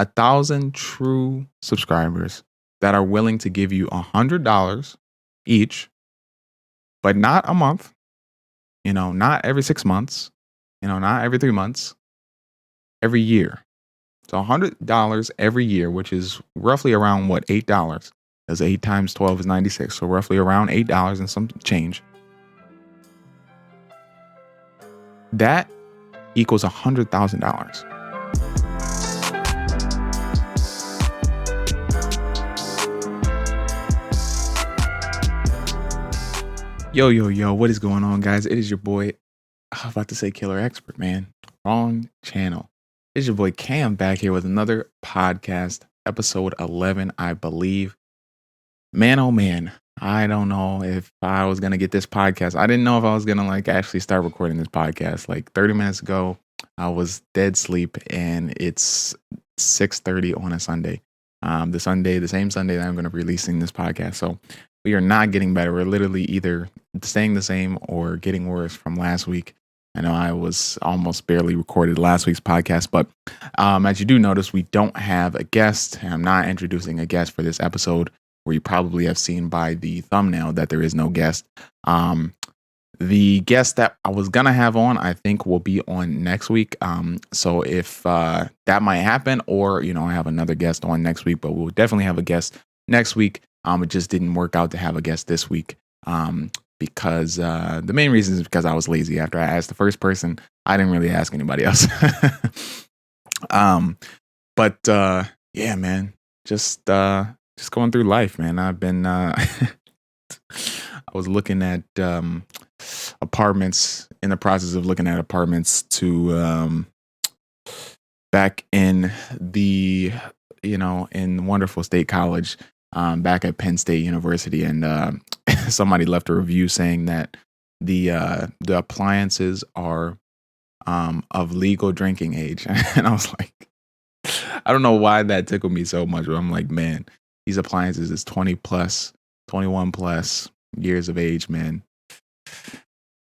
1,000 true subscribers that are willing to give you $100 each, but not a month, not every 6 months, not every 3 months, every year. So $100 every year, which is roughly around what, $8? Because 8 times 12 is 96. So roughly around $8 and some change. That equals $100,000. Yo, what is going on, guys? It is your boy. I was about to say Killer Expert, man. Wrong channel. It's your boy Cam back here with another podcast, episode 11, I believe. Man, oh man, I don't know if I was going to get this podcast. I didn't know if I was going to actually start recording this podcast. 30 minutes ago, I was dead sleep and it's 6:30 on a Sunday. The same Sunday that I'm going to be releasing this podcast. So we are not getting better. We're literally either staying the same or getting worse from last week. I know I was almost barely recorded last week's podcast, but as you do notice, we don't have a guest. I'm not introducing a guest for this episode, where you probably have seen by the thumbnail that there is no guest. The guest that I was going to have on, I think will be on next week. So if that might happen, or, I have another guest on next week, but we'll definitely have a guest next week. It just didn't work out to have a guest this week. Because the main reason is because I was lazy. After I asked the first person, I didn't really ask anybody else. But yeah, man, just going through life, man. I've been I was looking at apartments, in the process of looking at apartments to back in the in wonderful State College, back at Penn State University, and somebody left a review saying that the appliances are of legal drinking age. And I was like, I don't know why that tickled me so much, but I'm like, man, these appliances is 20 plus, 21 plus years of age, man.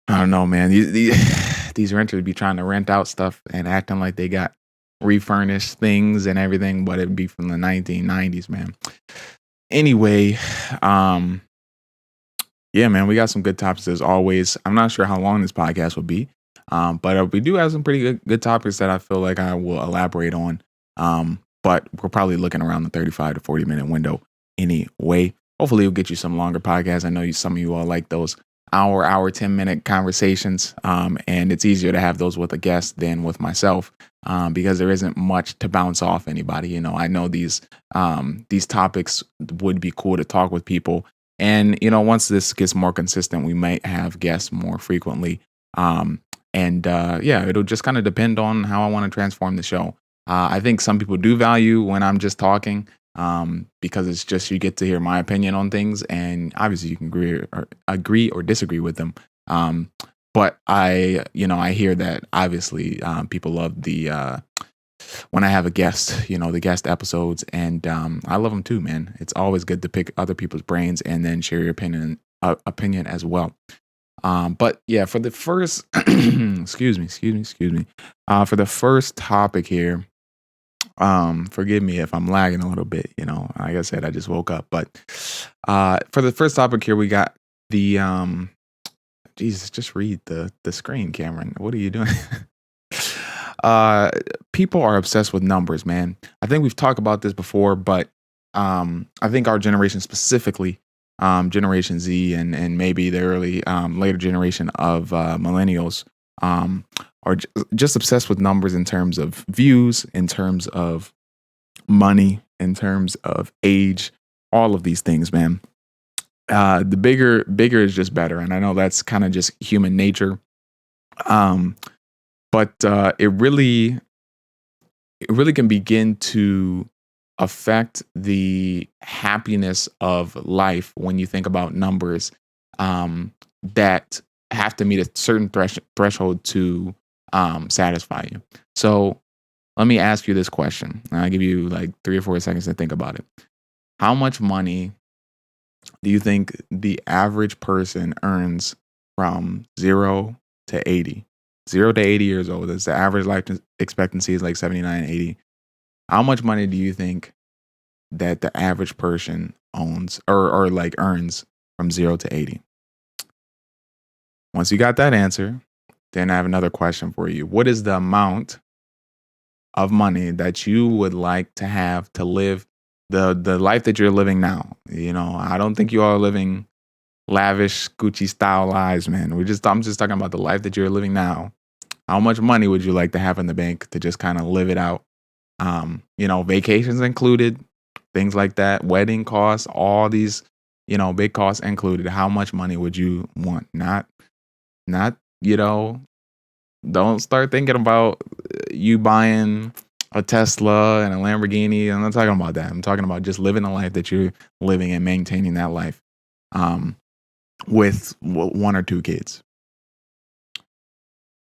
I don't know, man. These renters be trying to rent out stuff and acting like they got refurnished things and everything, but it'd be from the 1990s, man. Anyway, yeah, man, we got some good topics as always. I'm not sure how long this podcast will be, but we do have some pretty good topics that I feel like I will elaborate on. But we're probably looking around the 35 to 40 minute window anyway. Hopefully we'll get you some longer podcasts. I know some of you all like those hour, 10-minute conversations. And it's easier to have those with a guest than with myself, because there isn't much to bounce off anybody. I know these topics would be cool to talk with people. And, once this gets more consistent, we might have guests more frequently. Yeah, it'll just kind of depend on how I want to transform the show. I think some people do value when I'm just talking, because it's just, you get to hear my opinion on things, and obviously you can agree or disagree with them. But I hear that obviously people love the when I have a guest, the guest episodes, and I love them too, man. It's always good to pick other people's brains and then share your opinion as well. But yeah, for the first, excuse me. For the first topic here, forgive me if I'm lagging a little bit. Like I said, I just woke up. But for the first topic here, we got the Jesus. Just read the screen, Cameron. What are you doing? People are obsessed with numbers, man. I think we've talked about this before, but I think our generation specifically, Generation Z and maybe the early later generation of millennials, are just obsessed with numbers in terms of views, in terms of money, in terms of age, all of these things, man. The bigger is just better, and I know that's kind of just human nature. But it really can begin to affect the happiness of life when you think about numbers that have to meet a certain threshold to satisfy you. So let me ask you this question. I'll give you 3 or 4 seconds to think about it. How much money do you think the average person earns from 0 to 80? 0 to 80 years old. That's the average life expectancy is 79, 80. How much money do you think that the average person owns or like earns from 0 to 80? Once you got that answer, then I have another question for you. What is the amount of money that you would like to have to live the life that you're living now? I don't think you are living lavish Gucci style lives, man. I'm just talking about the life that you're living now. How much money would you like to have in the bank to just kind of live it out? Vacations included, things like that, wedding costs, all these, big costs included. How much money would you want? Not, you know, don't start thinking about you buying a Tesla and a Lamborghini. I'm not talking about that. I'm talking about just living a life that you're living and maintaining that life um, with one or two kids.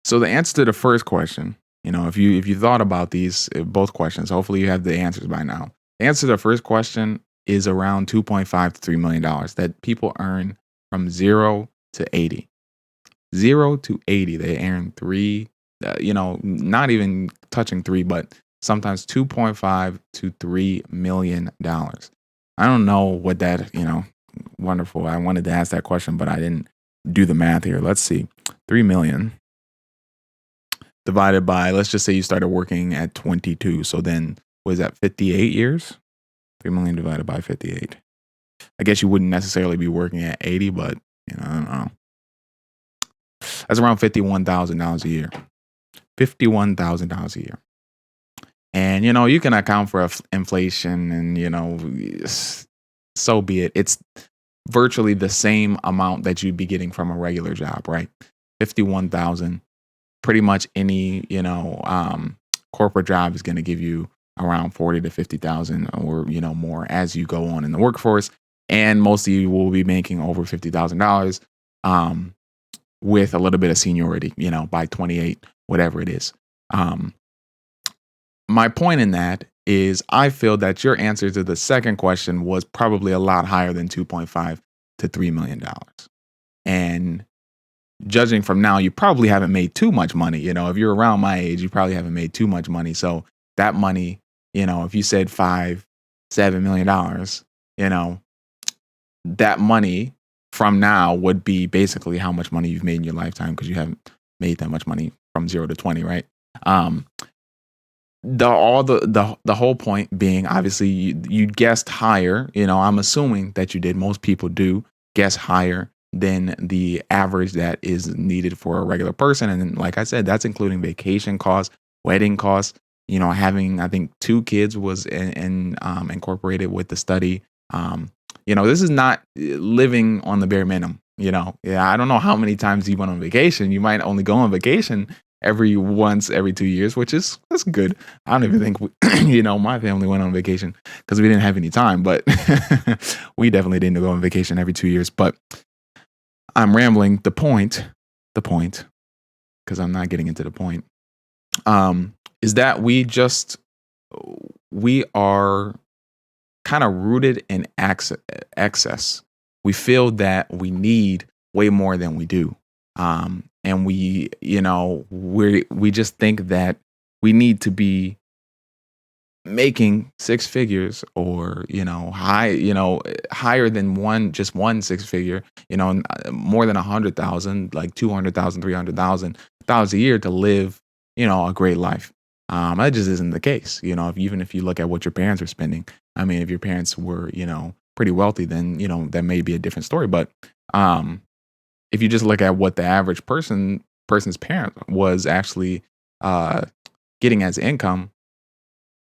So the answer to the first question, if you thought about these both questions, hopefully you have the answers by now. The answer to the first question is around 2.5 to $3 million that people earn from 0 to 80. 0 to 80, they earn three. Not even touching three, but sometimes 2.5 to $3 million. I don't know what that. Wonderful. I wanted to ask that question, but I didn't do the math here. Let's see, 3 million divided by, let's just say you started working at 22. So then, was that 58 years? 3 million divided by 58. I guess you wouldn't necessarily be working at 80, but I don't know. That's around $51,000 a year. $51,000 a year. And you can account for inflation, and so be it. It's virtually the same amount that you'd be getting from a regular job, right? 51,000. Pretty much any corporate job is going to give you around 40 to 50,000 or more as you go on in the workforce, and most of you will be making over $50,000 with a little bit of seniority, by 28, whatever it is. My point in that is I feel that your answer to the second question was probably a lot higher than 2.5 to $3 million. And judging from now, you probably haven't made too much money. If you're around my age, you probably haven't made too much money. So that money, if you said $7 million, that money from now would be basically how much money you've made in your lifetime, because you haven't made that much money from 0 to 20, right? The whole point being, obviously, you guessed higher. I'm assuming that you did. Most people do guess higher than the average that is needed for a regular person. And then, like I said, that's including vacation costs, wedding costs. Having, I think, 2 kids was incorporated with the study. This is not living on the bare minimum. Yeah, I don't know how many times you went on vacation. You might only go on vacation every 2 years, that's good. I don't even think my family went on vacation because we didn't have any time, but we definitely didn't go on vacation every 2 years. But I'm rambling. The point, because I'm not getting into the point, is that we are kind of rooted in excess. We feel that we need way more than we do. And we just think that we need to be making 6 figures or, higher than one 6 figure, more than 100,000, like 200,000, 300,000 dollars a year to live, a great life. That just isn't the case. Even if you look at what your parents are spending, I mean, if your parents were, pretty wealthy, then, that may be a different story. But, if you just look at what the average person's parent was actually getting as income,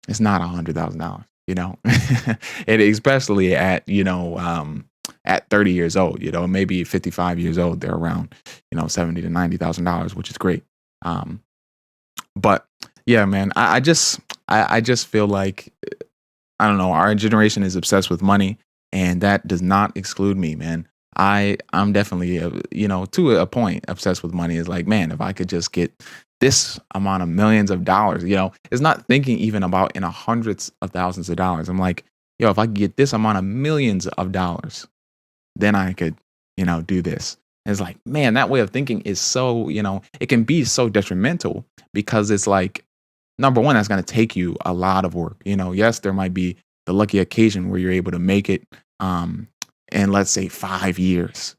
it's not $100,000. And especially at at 30 years old, maybe 55 years old, they're around $70,000 to $90,000, which is great. But yeah, man, I just feel like, I don't know, our generation is obsessed with money, and that does not exclude me, man. I'm definitely, to a point, obsessed with money. Is like, man, if I could just get this amount of millions of dollars, it's not thinking even about in hundreds of thousands of dollars. I'm like, if I could get this amount of millions of dollars, then I could, do this. And it's like, man, that way of thinking is so, it can be so detrimental, because it's like, number one, that's going to take you a lot of work. Yes, there might be the lucky occasion where you're able to make it um, in, let's say, 5 years,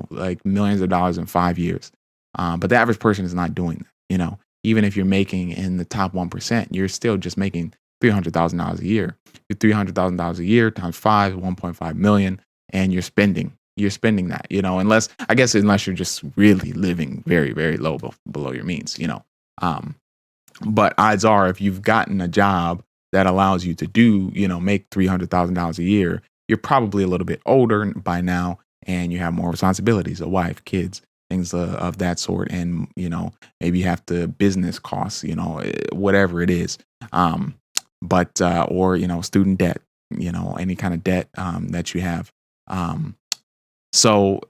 like millions of dollars in 5 years. But the average person is not doing that. Even if you're making in the top 1%, you're still just making $300,000 a year. You're $300,000 a year times five, 1.5 million, and you're spending that, unless you're just really living very, very low below your means. Um, but odds are, if you've gotten a job that allows you to make $300,000 a year, you're probably a little bit older by now, and you have more responsibilities, a wife, kids, things of that sort, and maybe you have to business costs, whatever it is, but or student debt, any kind of debt that you have. Um, so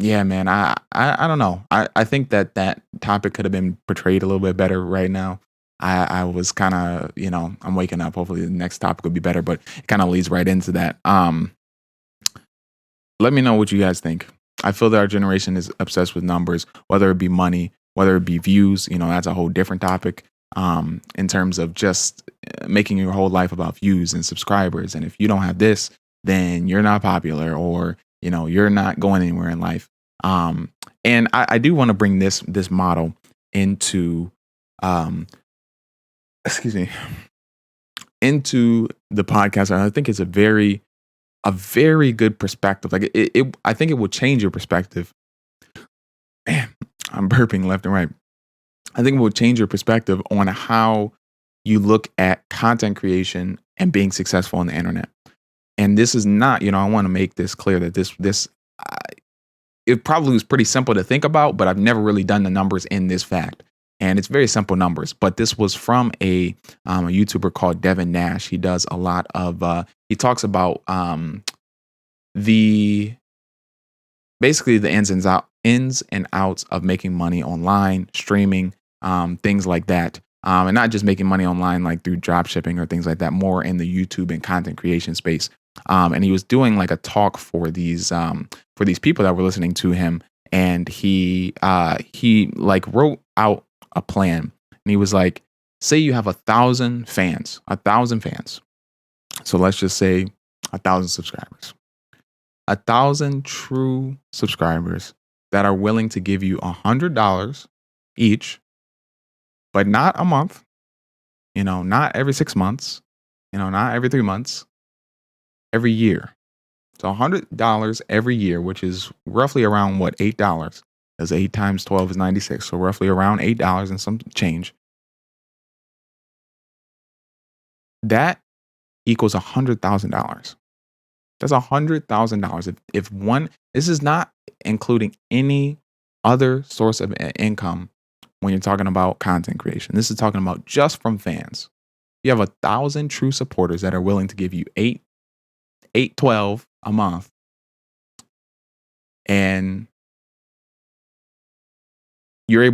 yeah, man, I don't know. I think that topic could have been portrayed a little bit better right now. I was kind of, I'm waking up. Hopefully the next topic will be better, but it kind of leads right into that. Let me know what you guys think. I feel that our generation is obsessed with numbers, whether it be money, whether it be views. That's a whole different topic. In terms of just making your whole life about views and subscribers. And if you don't have this, then you're not popular, or you're not going anywhere in life. And I do want to bring this model into um, excuse me, into the podcast. And I think it's a very good perspective. Like I think it will change your perspective. Man, I'm burping left and right. I think it will change your perspective on how you look at content creation and being successful on the internet. And this is not, I want to make this clear that it probably was pretty simple to think about, but I've never really done the numbers in this fact. And it's very simple numbers, but this was from a YouTuber called Devin Nash. He does a lot of, he talks about the basically the ins and outs of making money online, streaming, things like that. And not just making money online like through drop shipping or things like that, more in the YouTube and content creation space. And he was doing like a talk for these people that were listening to him, and he like wrote out a plan, and he was like, say you have 1,000 fans, so let's just say 1,000 subscribers, 1,000 true subscribers that are willing to give you $100 each, but not a month, not every 6 months, not every 3 months, every year. So $100 every year, which is roughly around what, $8, because 8 times 12 is 96. So roughly around $8 and some change. That equals $100,000. That's $100,000. If one, this is not including any other source of income when you're talking about content creation. This is talking about just from fans. You have 1,000 true supporters that are willing to give you 12 a month, and you're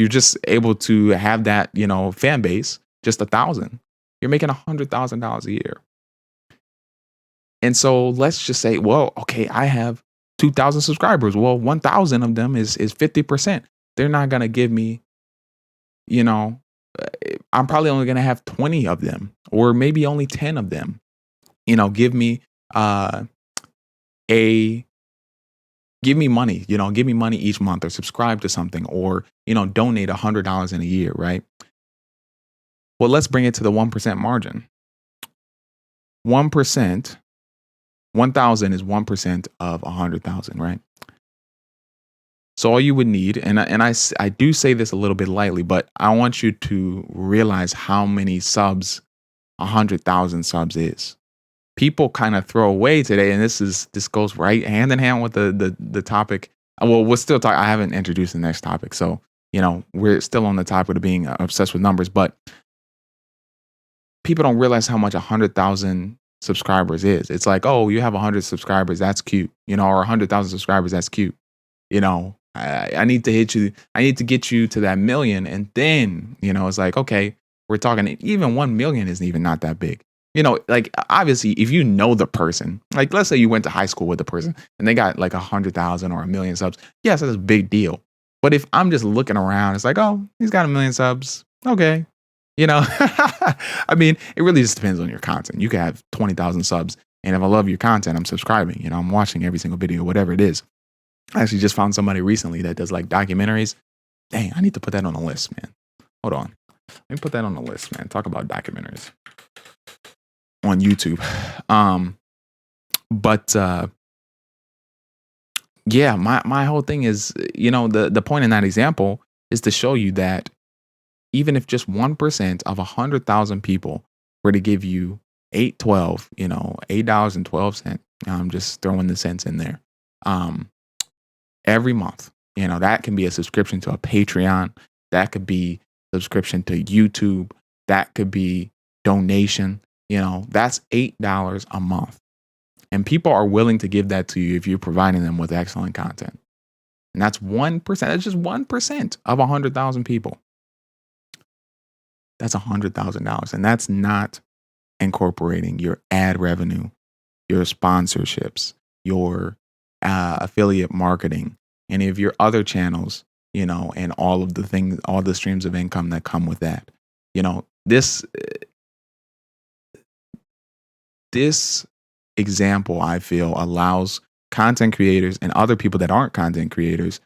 just able to have that, fan base, just 1,000. You're making $100,000 a year. And so let's just say, well, okay, I have 2,000 subscribers. Well, 1,000 of them is 50%. They're not going to give me, I'm probably only going to have 20 of them, or maybe only 10 of them, give me give me money, give me money each month, or subscribe to something, or, donate $100 in a year, right? Well, let's bring it to the 1% margin. 1%, 1,000 is 1% of 100,000, right? So all you would need, and I do say this a little bit lightly, but I want you to realize how many subs 100,000 subs is. People kind of throw away today, and this goes right hand in hand with the topic. Well, we'll still talk. I haven't introduced the next topic, so we're still on the topic of being obsessed with numbers. But people don't realize how much 100,000 subscribers is. It's like, oh, you have 100 subscribers, that's cute, or 100,000 subscribers, that's cute. I need to hit you. I need to get you to that million, and then it's like, okay, we're talking. Even 1 million isn't even not that big. Like, obviously, if you know the person, like, let's say you went to high school with the person and they got like 100,000 or 1 million subs. Yes, that's a big deal. But if I'm just looking around, it's like, oh, he's got 1 million subs. Okay. You know, I mean, it really just depends on your content. You can have 20,000 subs, and if I love your content, I'm subscribing. You know, I'm watching every single video, whatever it is. I actually just found somebody recently that does like documentaries. Dang, I need to put that on a list, man. Hold on. Let me put that on the list, man. Talk about documentaries on YouTube. But yeah, my whole thing is, the point in that example is to show you that even if just 1% of 100,000 people were to give you 812, $8.12, I'm just throwing the cents in there, every month, that can be a subscription to a Patreon. That could be subscription to YouTube. That could be donation. That's $8 a month. And people are willing to give that to you if you're providing them with excellent content. And that's 1%. That's just 1% of 100,000 people. That's $100,000. And that's not incorporating your ad revenue, your sponsorships, your affiliate marketing, any of your other channels, and all of the things, all the streams of income that come with that. This example, I feel, allows content creators and other people that aren't content creators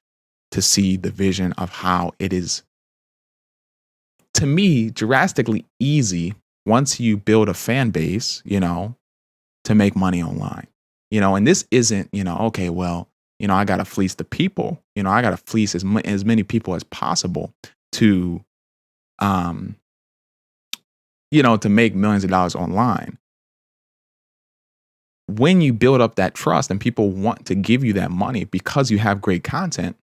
to see the vision of how it is, to me, drastically easy once you build a fan base, to make money online. And this isn't, okay, well, I got to fleece the people, I got to fleece as many people as possible to, to make millions of dollars online. When you build up that trust and people want to give you that money because you have great content,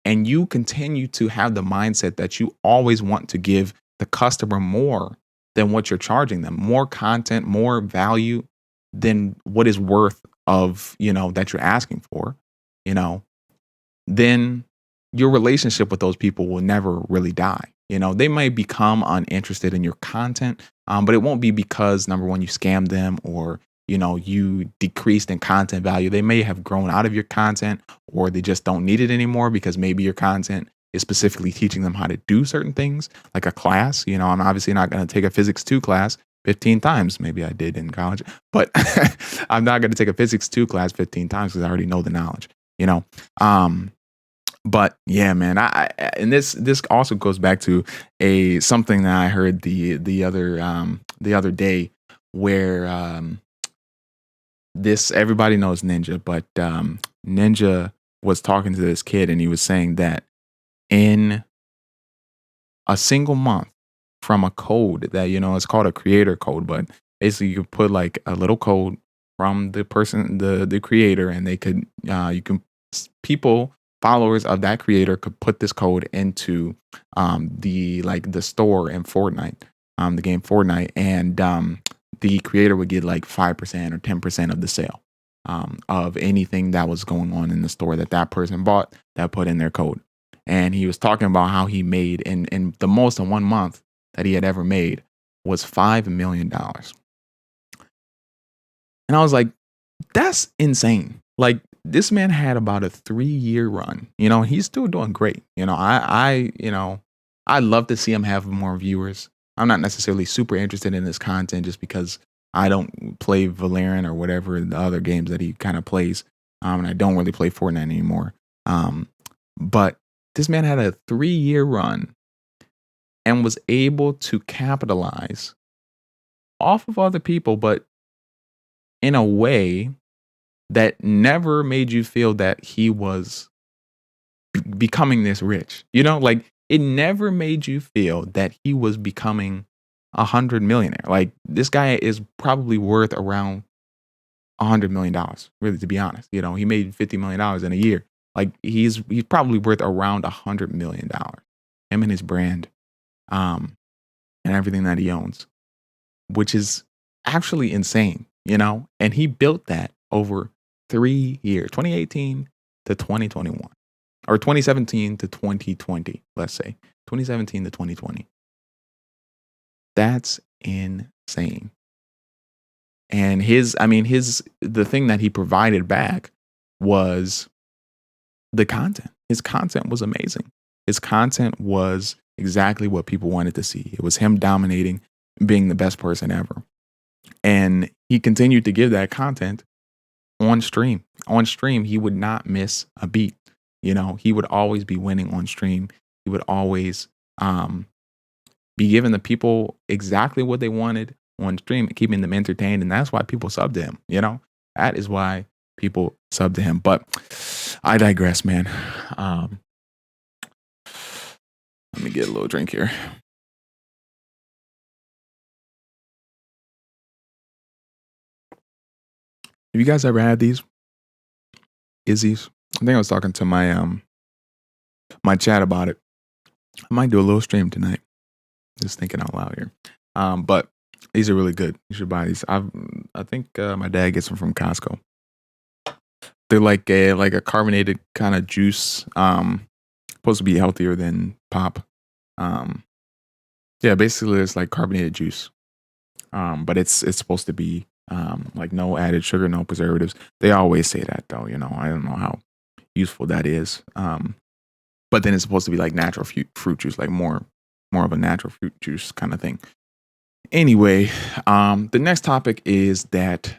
and you continue to have the mindset that you always want to give the customer more than what you're charging them, more content, more value than what is worth of, that you're asking for, then your relationship with those people will never really die. They might become uninterested in your content, but it won't be because, number one, you scammed them, or you decreased in content value. They may have grown out of your content, or they just don't need it anymore because maybe your content is specifically teaching them how to do certain things, like a class. I'm obviously not going to take a physics 2 class 15 times. Maybe I did in college, but I'm not going to take a physics 2 class 15 times because I already know the knowledge, But yeah, man, and this also goes back to something that I heard the other day, where everybody knows Ninja, but Ninja was talking to this kid, and he was saying that in a single month, from a code that, it's called a creator code, but basically you could put like a little code from the person, the creator, and they could, people, followers of that creator could put this code into the store in Fortnite, the game Fortnite, and the creator would get like 5% or 10% of the sale of anything that was going on in the store that person bought, that put in their code. And he was talking about how he made, in the most in 1 month that he had ever made, was $5 million. And I was like, that's insane. Like, this man had about a 3-year run. He's still doing great. I'd love to see him have more viewers. I'm not necessarily super interested in this content just because I don't play Valorant or whatever the other games that he kind of plays. And I don't really play Fortnite anymore. But this man had a 3-year run and was able to capitalize off of other people, but in a way that never made you feel that he was becoming this rich. Like, it never made you feel that he was becoming 100 millionaire. Like, this guy is probably worth around $100 million, really, to be honest. He made $50 million in a year. Like, he's probably worth around $100 million. Him and his brand, and everything that he owns, which is actually insane, And he built that over 3 years, 2018 to 2021, or 2017 to 2020, let's say 2017 to 2020. That's insane. And the thing that he provided back was the content. His content was amazing. His content was exactly what people wanted to see. It was him dominating, being the best person ever. And he continued to give that content on stream. On stream, he would not miss a beat. He would always be winning on stream. He would always um, be giving the people exactly what they wanted on stream, keeping them entertained. And that's why people sub to him. That is why people sub to him. But I digress, man. Let me get a little drink here. Have you guys ever had these Izzy's? I think I was talking to my chat about it. I might do a little stream tonight. Just thinking out loud here. But these are really good. You should buy these. I think my dad gets them from Costco. They're like a carbonated kind of juice. Supposed to be healthier than pop. Yeah, basically it's like carbonated juice. But it's supposed to be like no added sugar, no preservatives. They always say that though. I don't know how useful that is. But then it's supposed to be like natural fruit juice, like more of a natural fruit juice kind of thing. Anyway, the next topic is that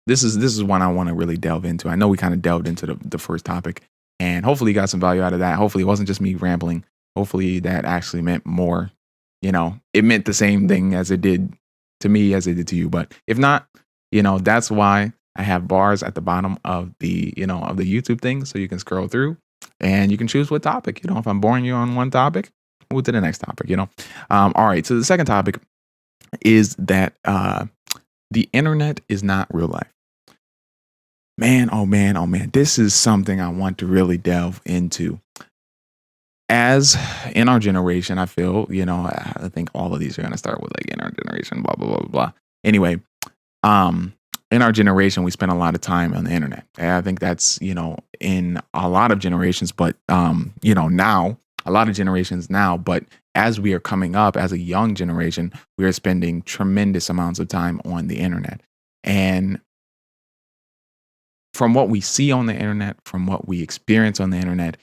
this is one I want to really delve into. I know we kind of delved into the first topic, and hopefully you got some value out of that. Hopefully it wasn't just me rambling. Hopefully that actually meant more. It meant the same thing as it did to me as it did to you. But if not, that's why I have bars at the bottom of the of the YouTube thing, so you can scroll through and you can choose what topic. If I'm boring you on one topic, move to the next topic. All right. So the second topic is that the internet is not real life. Man, oh man, oh man. This is something I want to really delve into. As in our generation, I feel, I think all of these are going to start with like in our generation, blah, blah, blah, blah, blah. Anyway, in our generation, we spend a lot of time on the internet. And I think that's, in a lot of generations, but, now, a lot of generations now, but as we are coming up as a young generation, we are spending tremendous amounts of time on the internet. And from what we see on the internet, from what we experience on the internet,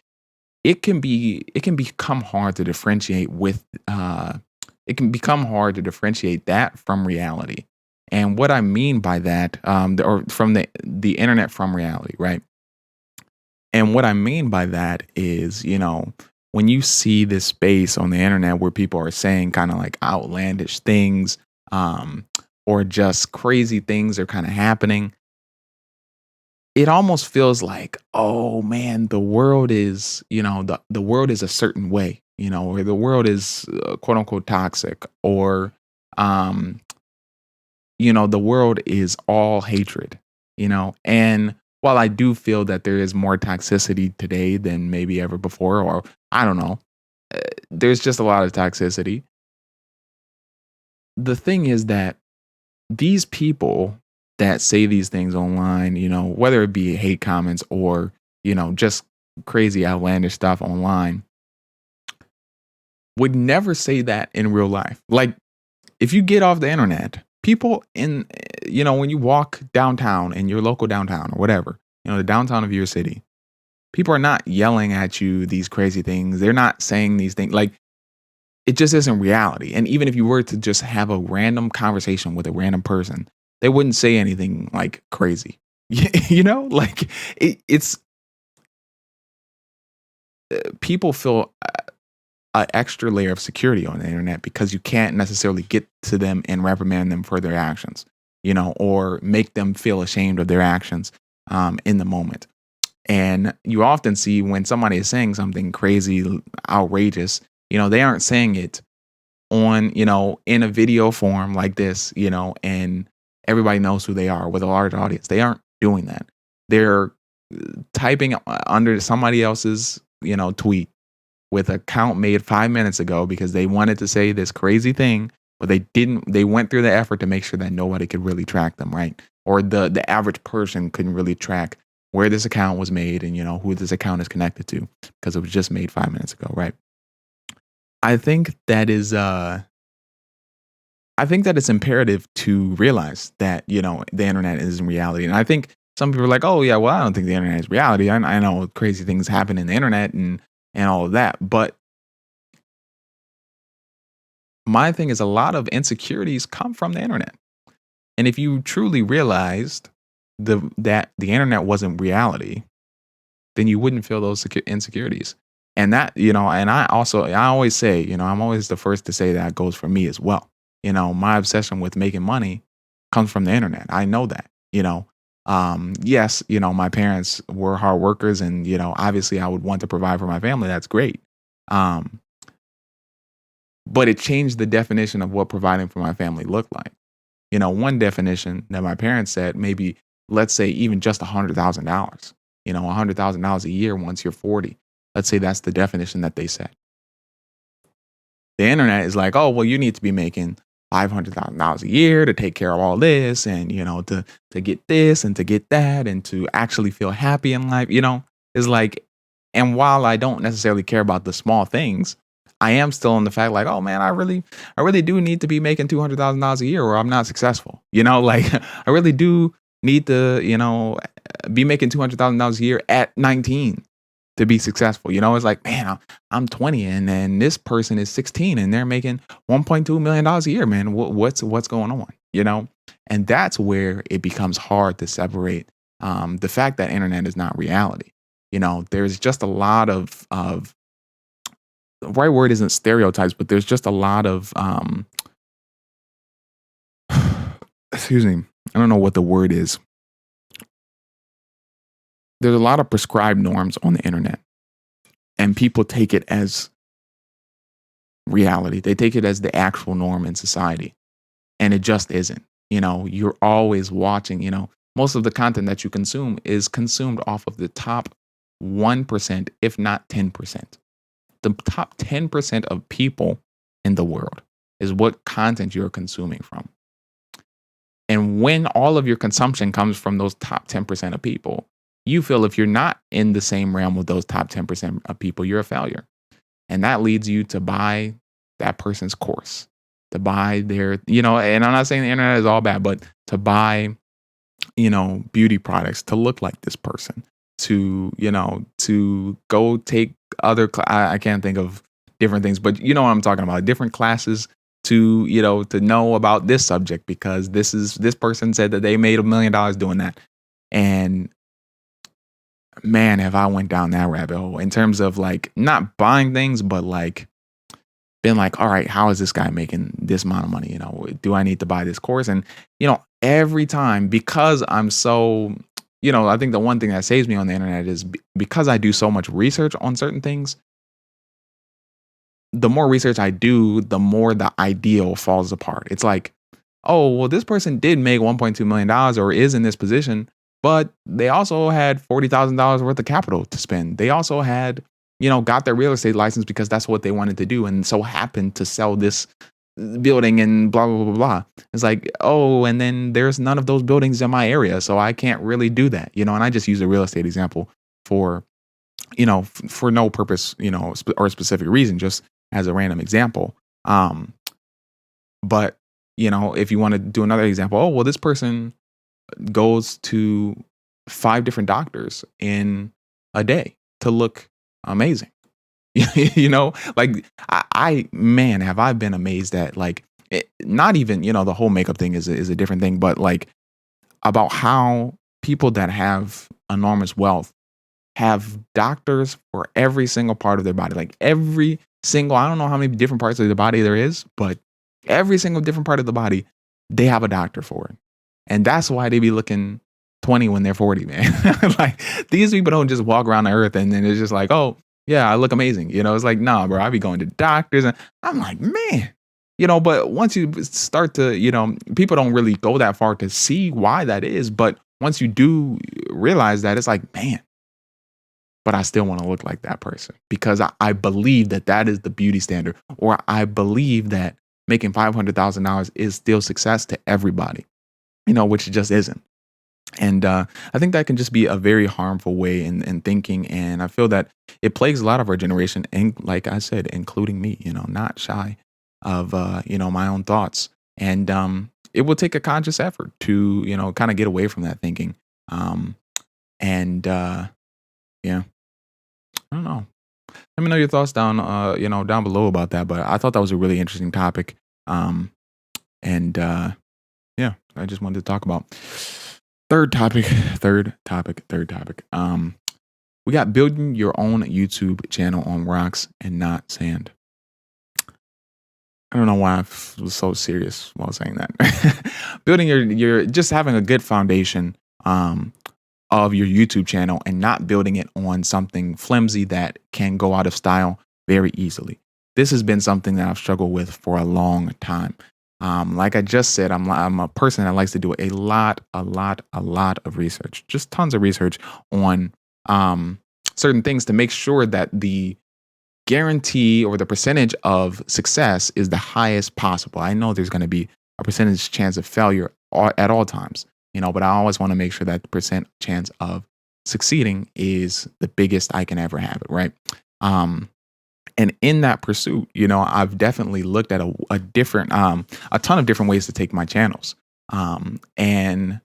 it can become hard to differentiate that from reality. And what I mean by that, or from the internet from reality, right? And what I mean by that is, when you see this space on the internet where people are saying kind of like outlandish things, or just crazy things are kind of happening, it almost feels like, oh man, the world is, the world is a certain way, or the world is quote unquote toxic, or, the world is all hatred, and while I do feel that there is more toxicity today than maybe ever before, or I don't know, there's just a lot of toxicity. The thing is that these people that say these things online, whether it be hate comments or, just crazy outlandish stuff online, would never say that in real life. Like if you get off the internet, people when you walk downtown in your local downtown or whatever, the downtown of your city, people are not yelling at you these crazy things. They're not saying these things. Like it just isn't reality. And even if you were to just have a random conversation with a random person, they wouldn't say anything like crazy. Like it's people feel an extra layer of security on the internet because you can't necessarily get to them and reprimand them for their actions, or make them feel ashamed of their actions in the moment. And you often see when somebody is saying something crazy, outrageous, they aren't saying it on, in a video form like this, and everybody knows who they are with a large audience. They aren't doing that. They're typing under somebody else's, tweet with a count made 5 minutes ago because they wanted to say this crazy thing, but they went through the effort to make sure that nobody could really track them, right? Or the average person couldn't really track where this account was made and, who this account is connected to because it was just made 5 minutes ago, right? I think that is it's imperative to realize that, the internet isn't reality. And I think some people are like, oh yeah, well, I don't think the internet is reality. I know crazy things happen in the internet and all of that. But my thing is a lot of insecurities come from the internet. And if you truly realized that the internet wasn't reality, then you wouldn't feel those insecurities. And that, and I always say, I'm always the first to say that goes for me as well. My obsession with making money comes from the internet. I know that, yes, my parents were hard workers and, obviously I would want to provide for my family. That's great. Um, but it changed the definition of what providing for my family looked like. One definition that my parents said, maybe, let's say, even just $100,000, $100,000 a year once you're 40. Let's say that's the definition that they said. The internet is like, oh, well, you need to be making $500,000 a year to take care of all this and, to get this and to get that and to actually feel happy in life, is like, and while I don't necessarily care about the small things, I am still in the fact like, oh man, I really do need to be making $200,000 a year or I'm not successful. Like I really do need to, be making $200,000 a year at 19 to be successful. It's like, man, I'm 20 and then this person is 16 and they're making $1.2 million a year, man. What's going on? And that's where it becomes hard to separate the fact that internet is not reality. There's just a lot of the right word isn't stereotypes, but there's just a lot of excuse me, I don't know what the word is. There's a lot of prescribed norms on the internet, and people take it as reality. They take it as the actual norm in society, and it just isn't. You're always watching. Most of the content that you consume is consumed off of the top 1%, if not 10%. The top 10% of people in the world is what content you're consuming from. And when all of your consumption comes from those top 10% of people, you feel if you're not in the same realm with those top 10% of people, you're a failure. And that leads you to buy that person's course, to buy their, and I'm not saying the internet is all bad, but to buy, beauty products to look like this person, to go take I can't think of different things, but you know what I'm talking about, different classes to know about this subject because this person said that they made $1 million doing that. And man, have I went down that rabbit hole in terms of like not buying things, but like been like, all right, how is this guy making this amount of money? Do I need to buy this course? And, every time, because I'm so, I think the one thing that saves me on the internet is because I do so much research on certain things. The more research I do, the more the ideal falls apart. It's like, oh, well, this person did make $1.2 million or is in this position, but they also had $40,000 worth of capital to spend. They also had, got their real estate license because that's what they wanted to do and so happened to sell this building and blah, blah, blah, blah. It's like, oh, and then there's none of those buildings in my area, so I can't really do that, and I just use a real estate example for, for no purpose, or a specific reason, just as a random example. But, if you want to do another example, oh, well, this person goes to 5 different doctors in a day to look amazing. Like man, have I been amazed at like, not even, the whole makeup thing is a different thing, but like about how people that have enormous wealth have doctors for every single part of their body, like every single, I don't know how many different parts of the body there is, but every single different part of the body, they have a doctor for it. And that's why they be looking 20 when they're 40, man. Like these people don't just walk around the earth and then it's just like, oh, yeah, I look amazing. It's like, nah, bro, I be going to doctors and I'm like, man, but once you start to, people don't really go that far to see why that is. But once you do realize that, it's like, man, but I still want to look like that person because I believe that is the beauty standard, or I believe that making $500,000 is still success to everybody, which it just isn't. And I think that can just be a very harmful way in thinking. And I feel that it plagues a lot of our generation. And like I said, including me, not shy of, my own thoughts. And it will take a conscious effort to, kind of get away from that thinking. And yeah, I don't know. Let me know your thoughts down below about that. But I thought that was a really interesting topic. Um, and yeah, I just wanted to talk about third topic, third topic. We got building your own YouTube channel on rocks and not sand. I don't know why was so serious while saying that. Building your just having a good foundation of your YouTube channel and not building it on something flimsy that can go out of style very easily. This has been something that I've struggled with for a long time. Like I just said, I'm a person that likes to do a lot of research, just tons of research on certain things to make sure that the guarantee or the percentage of success is the highest possible. I know there's going to be a percentage chance of failure at all times, but I always want to make sure that the percent chance of succeeding is the biggest I can ever have it, right? And in that pursuit, I've definitely looked at a different, a ton of different ways to take my channels. And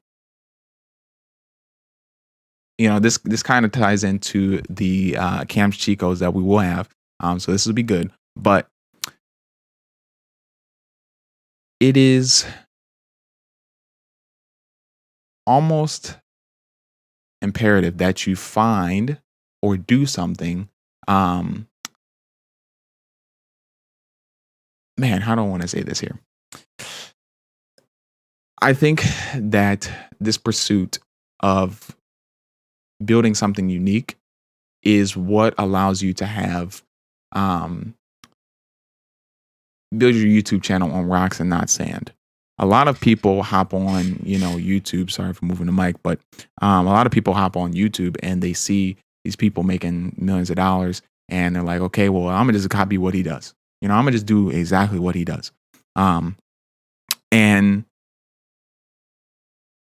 this kind of ties into the Cam's cheat codes that we will have. So this will be good, but it is almost imperative that you find or do something. Man, how do I want to say this here? I think that this pursuit of building something unique is what allows you to have build your YouTube channel on rocks and not sand. A lot of people hop on, YouTube. Sorry for moving the mic, but a lot of people hop on YouTube and they see these people making millions of dollars, and they're like, okay, well, I'm gonna just copy what he does. I'm gonna just do exactly what he does. And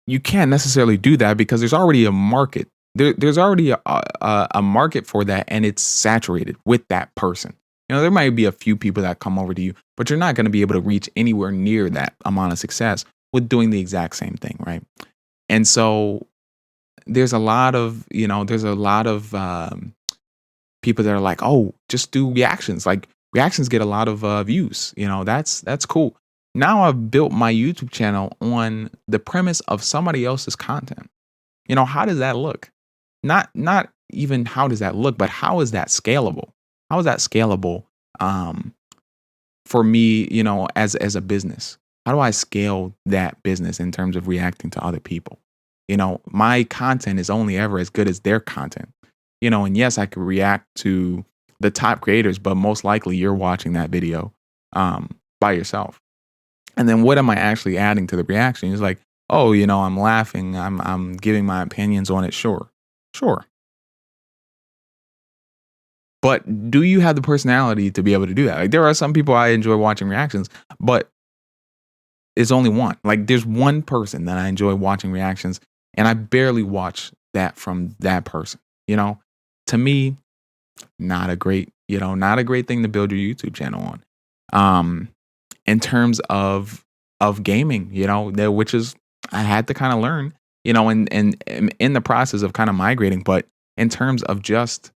you can't necessarily do that because there's already a market. There's already a market for that, and it's saturated with that person. There might be a few people that come over to you, but you're not going to be able to reach anywhere near that amount of success with doing the exact same thing, right? And so there's a lot of people that are like, oh, just do reactions. Like reactions get a lot of views. That's cool. Now I've built my YouTube channel on the premise of somebody else's content. How does that look? Not even how does that look, but how is that scalable? How is that scalable for me, as a business? How do I scale that business in terms of reacting to other people? My content is only ever as good as their content. And yes, I could react to the top creators, but most likely you're watching that video by yourself. And then what am I actually adding to the reaction? It's like, oh, I'm laughing. I'm giving my opinions on it. Sure. But do you have the personality to be able to do that? Like there are some people I enjoy watching reactions, but it's only one. Like there's one person that I enjoy watching reactions, and I barely watch that from that person. To me, not a great thing to build your YouTube channel on. In terms of gaming, which is I had to kind of learn, and in the process of kind of migrating, but in terms of just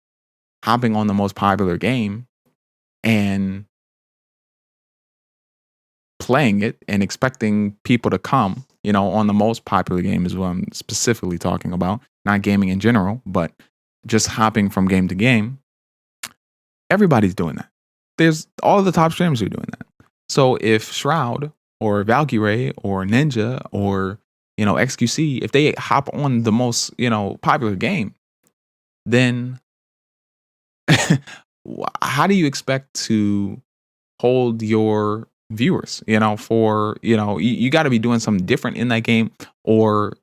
hopping on the most popular game and playing it and expecting people to come, on the most popular game is what I'm specifically talking about, not gaming in general, but just hopping from game to game. Everybody's doing that. There's all of the top streamers are doing that. So if Shroud or Valkyrie or Ninja or, XQC, if they hop on the most, popular game, then how do you expect to hold your viewers, for, you got to be doing something different in that game, or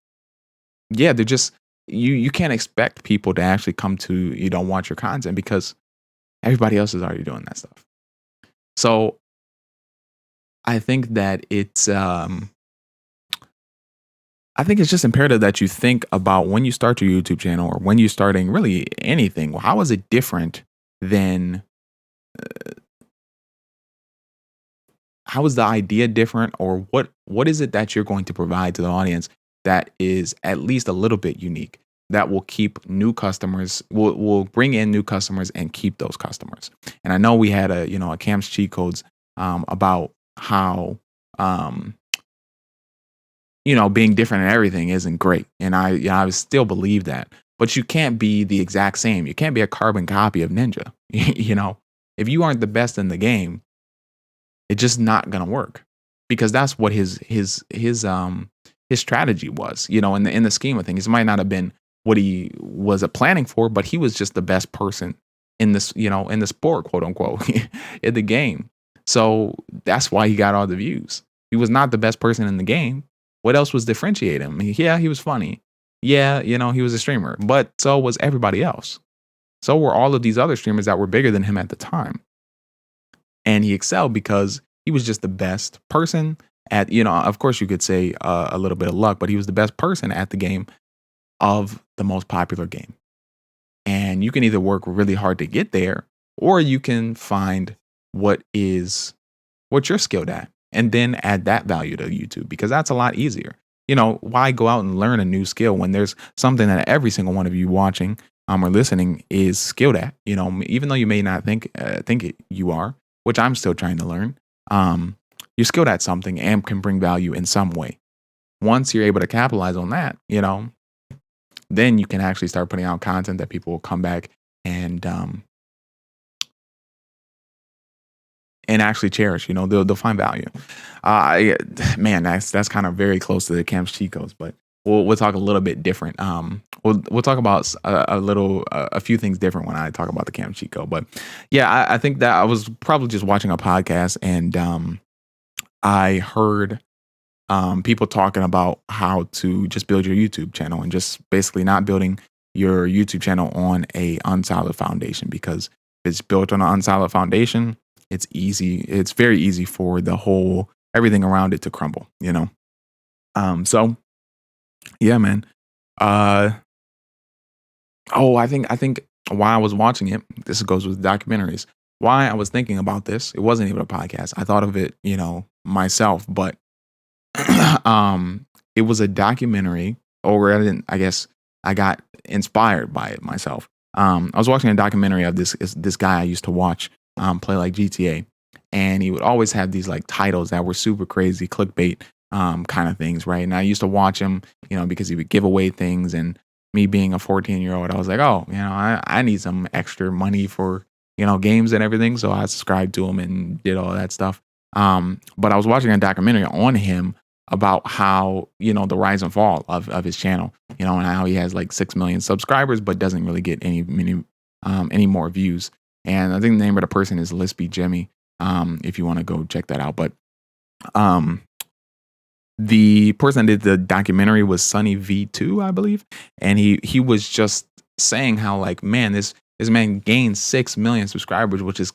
yeah, they're just, you can't expect people to actually come to, watch your content because everybody else is already doing that stuff. So I think that I think it's just imperative that you think about when you start your YouTube channel or when you're starting really anything. Well, how is it different than? How is the idea different, or what is it that you're going to provide to the audience that is at least a little bit unique that will keep new customers, will bring in new customers and keep those customers? And I know we had a Cam's cheat codes about how um being different in everything isn't great. And I still believe that. But you can't be the exact same. You can't be a carbon copy of Ninja. you know, if you aren't the best in the game, it's just not gonna work. Because that's what his strategy was. In the scheme of things, it might not have been what he was planning for, but he was just the best person in this, in the sport, quote unquote, in the game. So that's why he got all the views. He was not the best person in the game. What else was differentiate him? Yeah, he was funny. Yeah, he was a streamer, but so was everybody else. So were all of these other streamers that were bigger than him at the time. And he excelled because he was just the best person at, of course you could say a little bit of luck, but he was the best person at the game of the most popular game. And you can either work really hard to get there, or you can find what is what you're skilled at and then add that value to YouTube, because that's a lot easier. Why go out and learn a new skill when there's something that every single one of you watching or listening is skilled at? Even though you may not think you are, which I'm still trying to learn. You're skilled at something and can bring value in some way. Once you're able to capitalize on that, then you can actually start putting out content that people will come back and actually cherish. They'll find value. Man, that's kind of very close to the Camps cheat codes, but we'll talk a little bit different. We'll talk about a few things different when I talk about the Camps cheat code. But yeah, I think that I was probably just watching a podcast and I heard people talking about how to just build your YouTube channel and just basically not building your YouTube channel on a unsolid foundation, because if it's built on an unsolid foundation, it's easy. It's very easy for everything around it to crumble. So yeah, man. Uh, I think why I was watching it. This goes with documentaries. Why I was thinking about this. It wasn't even a podcast. I thought of it, myself, but it was a documentary, or I guess I got inspired by it myself. I was watching a documentary of this guy I used to watch play like GTA, and he would always have these like titles that were super crazy clickbait kind of things, right? And I used to watch him, because he would give away things, and me being a 14-year-old, I was like, oh, I need some extra money for games and everything, so I subscribed to him and did all that stuff. But I was watching a documentary on him about how the rise and fall of his channel, and how he has like 6 million subscribers but doesn't really get any more views. And I think the name of the person is Lispy Jimmy, if you want to go check that out. But the person that did the documentary was Sunny V2, I believe, and he was just saying how, like, man, this man gained 6 million subscribers, which is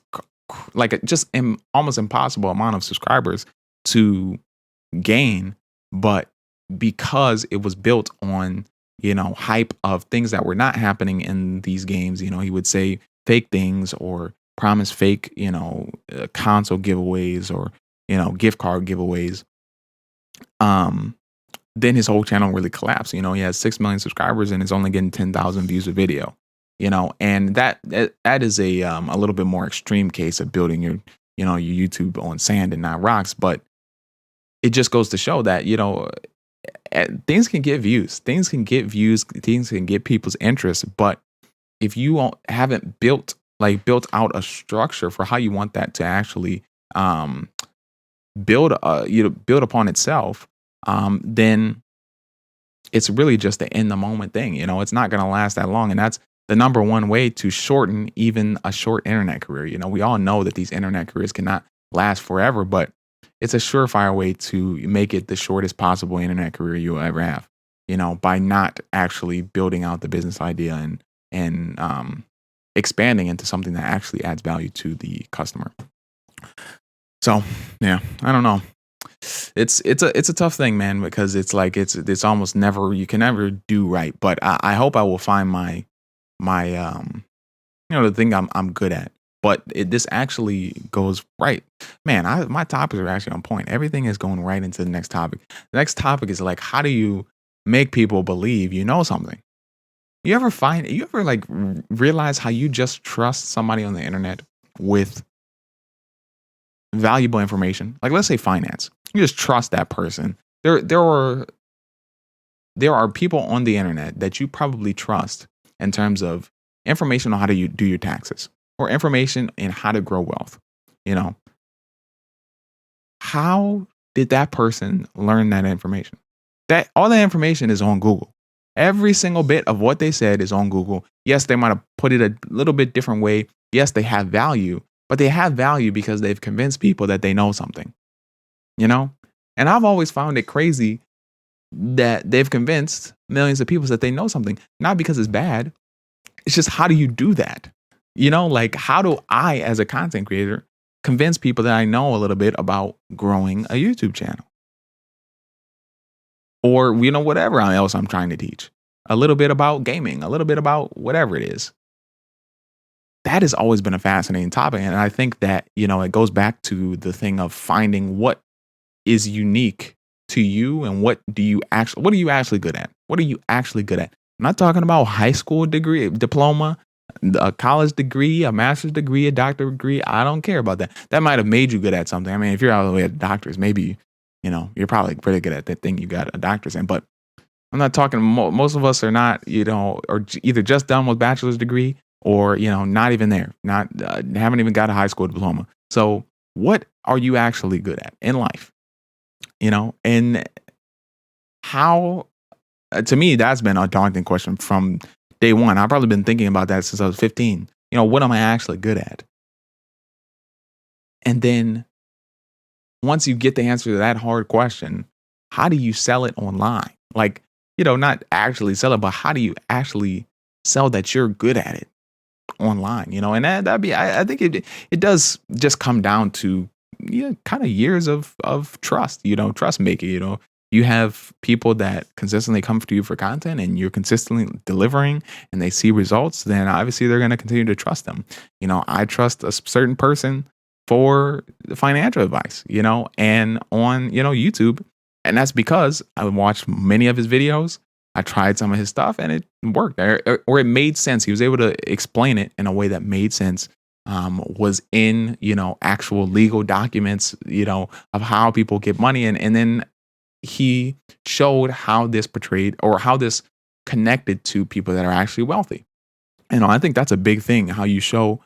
like just almost impossible amount of subscribers to gain, but because it was built on hype of things that were not happening in these games, he would say fake things or promise fake console giveaways or gift card giveaways. Then his whole channel really collapsed. He has 6 million subscribers and is only getting 10,000 views a video. And that is a little bit more extreme case of building your your YouTube on sand and not rocks. But it just goes to show that things can get views, things can get people's interest. But if you haven't built out a structure for how you want that to actually build upon itself, then it's really just an in the moment thing. It's not going to last that long, and that's the number one way to shorten even a short internet career. We all know that these internet careers cannot last forever, but it's a surefire way to make it the shortest possible internet career you'll ever have. By not actually building out the business idea and expanding into something that actually adds value to the customer. So yeah, I don't know. It's a tough thing, man, because it's like it's almost never, you can never do right. But I hope I will find my the thing I'm good at. But this actually goes right, man. My topics are actually on point. Everything is going right into the next topic. The next topic is like, how do you make people believe you know something? You ever like realize how you just trust somebody on the internet with valuable information, like let's say finance, you just trust that person. There are people on the internet that you probably trust in terms of information on how to do your taxes or information in how to grow wealth. You know, how did that person learn that information? That all that information is on Google. Every single bit of what they said is on Google. Yes, they might have put it a little bit different way. Yes, they have value, but they have value because they've convinced people that they know something, you know? And I've always found it crazy that they've convinced millions of people that they know something, not because it's bad. It's just how do you do that? Like how do I, as a content creator, convince people that I know a little bit about growing a YouTube channel or, whatever else I'm trying to teach? A little bit about gaming, a little bit about whatever it is. That has always been a fascinating topic. And I think that, it goes back to the thing of finding what is unique to you and what are you actually good at? What are you actually good at? I'm not talking about high school degree, diploma, a college degree, a master's degree, a doctorate degree. I don't care about that. That might have made you good at something. I mean, if you're all the way at doctors, maybe, you're probably pretty good at that thing you got a doctor's in. But I'm not talking, most of us are not, or either just done with bachelor's degree or, not even there, not, haven't even got a high school diploma. So what are you actually good at in life? And how, to me, that's been a daunting question from day one. I've probably been thinking about that since I was 15. What am I actually good at? And then once you get the answer to that hard question, how do you sell it online? Like, not actually sell it, but how do you actually sell that you're good at it online? And that'd be, I think it does just come down to, kind of years of trust, trust making. You have people that consistently come to you for content and you're consistently delivering and they see results, then obviously they're going to continue to trust them. I trust a certain person for financial advice, and on, YouTube. And that's because I watched many of his videos. I tried some of his stuff and it worked, or it made sense. He was able to explain it in a way that made sense, was in, actual legal documents, of how people get money. And then he showed how this portrayed or how this connected to people that are actually wealthy. I think that's a big thing, how you show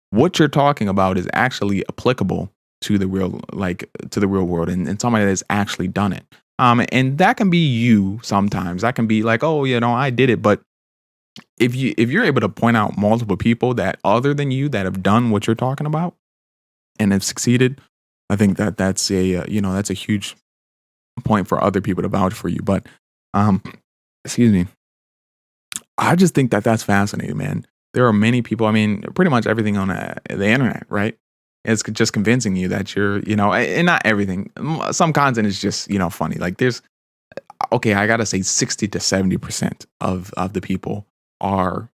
what you're talking about is actually applicable to the real world and somebody that's actually done it. And that can be you sometimes. That can be like, oh, I did it. But if you're able to point out multiple people that other than you that have done what you're talking about and have succeeded, I think that's a huge point for other people to vouch for you. But excuse me, I just think that that's fascinating, man. There are many people. I mean, pretty much everything on the internet, right? It's just convincing you that you're, and not everything. Some content is just, funny. Like there's, okay, I gotta say, 60 to 70% of the people are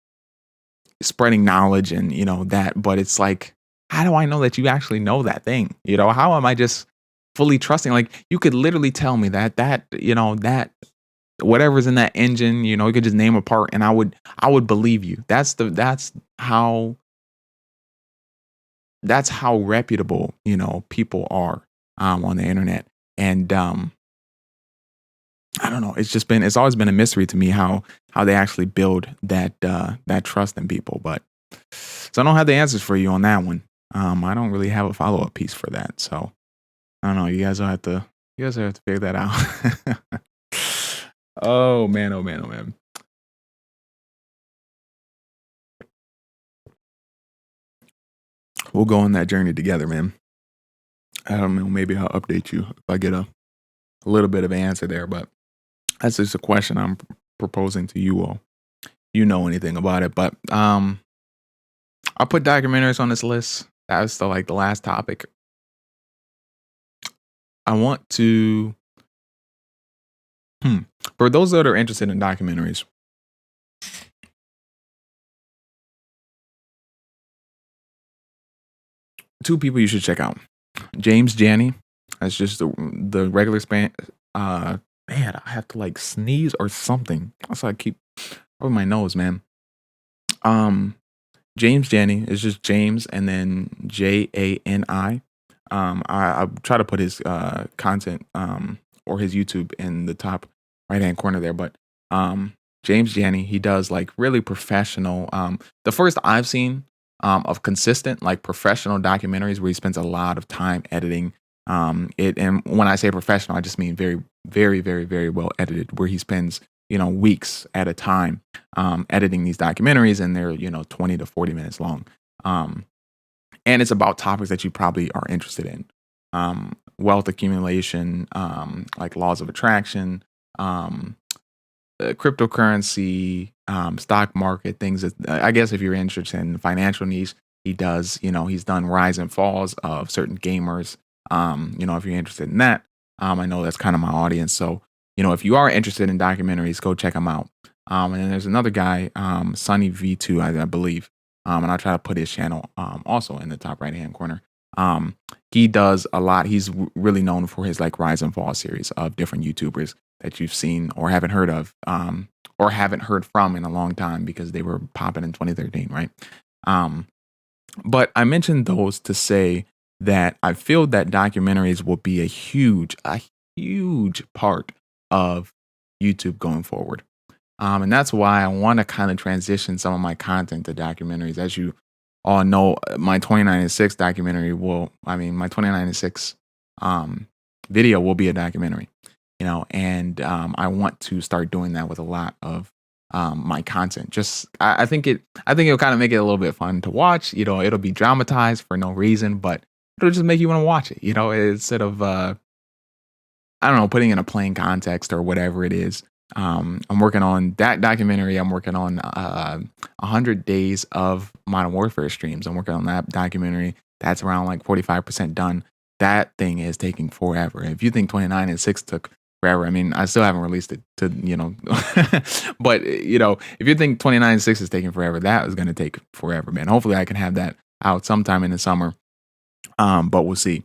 spreading knowledge and that. But it's like, how do I know that you actually know that thing? How am I just fully trusting? Like you could literally tell me that whatever's in that engine, you could just name a part and I would believe you. That's how reputable, people are on the internet. And I don't know, it's always been a mystery to me how they actually build that trust in people. But so I don't have the answers for you on that one. I don't really have a follow-up piece for that. So I don't know. You guys will have to figure that out. Oh man, oh man, oh man. We'll go on that journey together, man. I don't know, maybe I'll update you if I get a little bit of an answer there, but that's just a question I'm proposing to you all. You know anything about it, but I'll put documentaries on this list. That's the last topic. I want to for those that are interested in documentaries, two people you should check out. James Janney. That's just the regular span. Man, I have to sneeze or something. That's why I keep over my nose, man. James Janney is just James and then Jani. I try to put his content or his YouTube in the top right hand corner there. But James Janney, he does like really professional. The first I've seen of consistent like professional documentaries where he spends a lot of time editing it. And when I say professional, I just mean very, very, very, very well edited, where he spends weeks at a time editing these documentaries, and they're 20 to 40 minutes long. Um, and it's about topics that you probably are interested in. Wealth accumulation, like laws of attraction, um, cryptocurrency, stock market, things that I guess if you're interested in financial niche, he does, he's done rise and falls of certain gamers. If you're interested in that, I know that's kind of my audience. So, if you are interested in documentaries, go check him out. And then there's another guy, Sunny V2, I believe. And I'll try to put his channel also in the top right hand corner. He does a lot. He's really known for his like rise and fall series of different YouTubers that you've seen or haven't heard of, or haven't heard from in a long time because they were popping in 2013, right? Um, but I mentioned those to say that I feel that documentaries will be a huge part of YouTube going forward. And that's why I want to kind of transition some of my content to documentaries. As you all know, my 2096 documentary my 2096 video will be a documentary, and I want to start doing that with a lot of my content. I think it'll kind of make it a little bit fun to watch. It'll be dramatized for no reason, but it'll just make you want to watch it. Instead of I don't know, putting in a plain context or whatever it is. I'm working on that documentary. I'm working on 100 days of Modern Warfare streams. I'm working on that documentary. That's around like 45% done. That thing is taking forever. If you think 29 and 6 took forever, I mean, I still haven't released it to, but, if you think 29 and 6 is taking forever, that is going to take forever, man. Hopefully I can have that out sometime in the summer. But we'll see.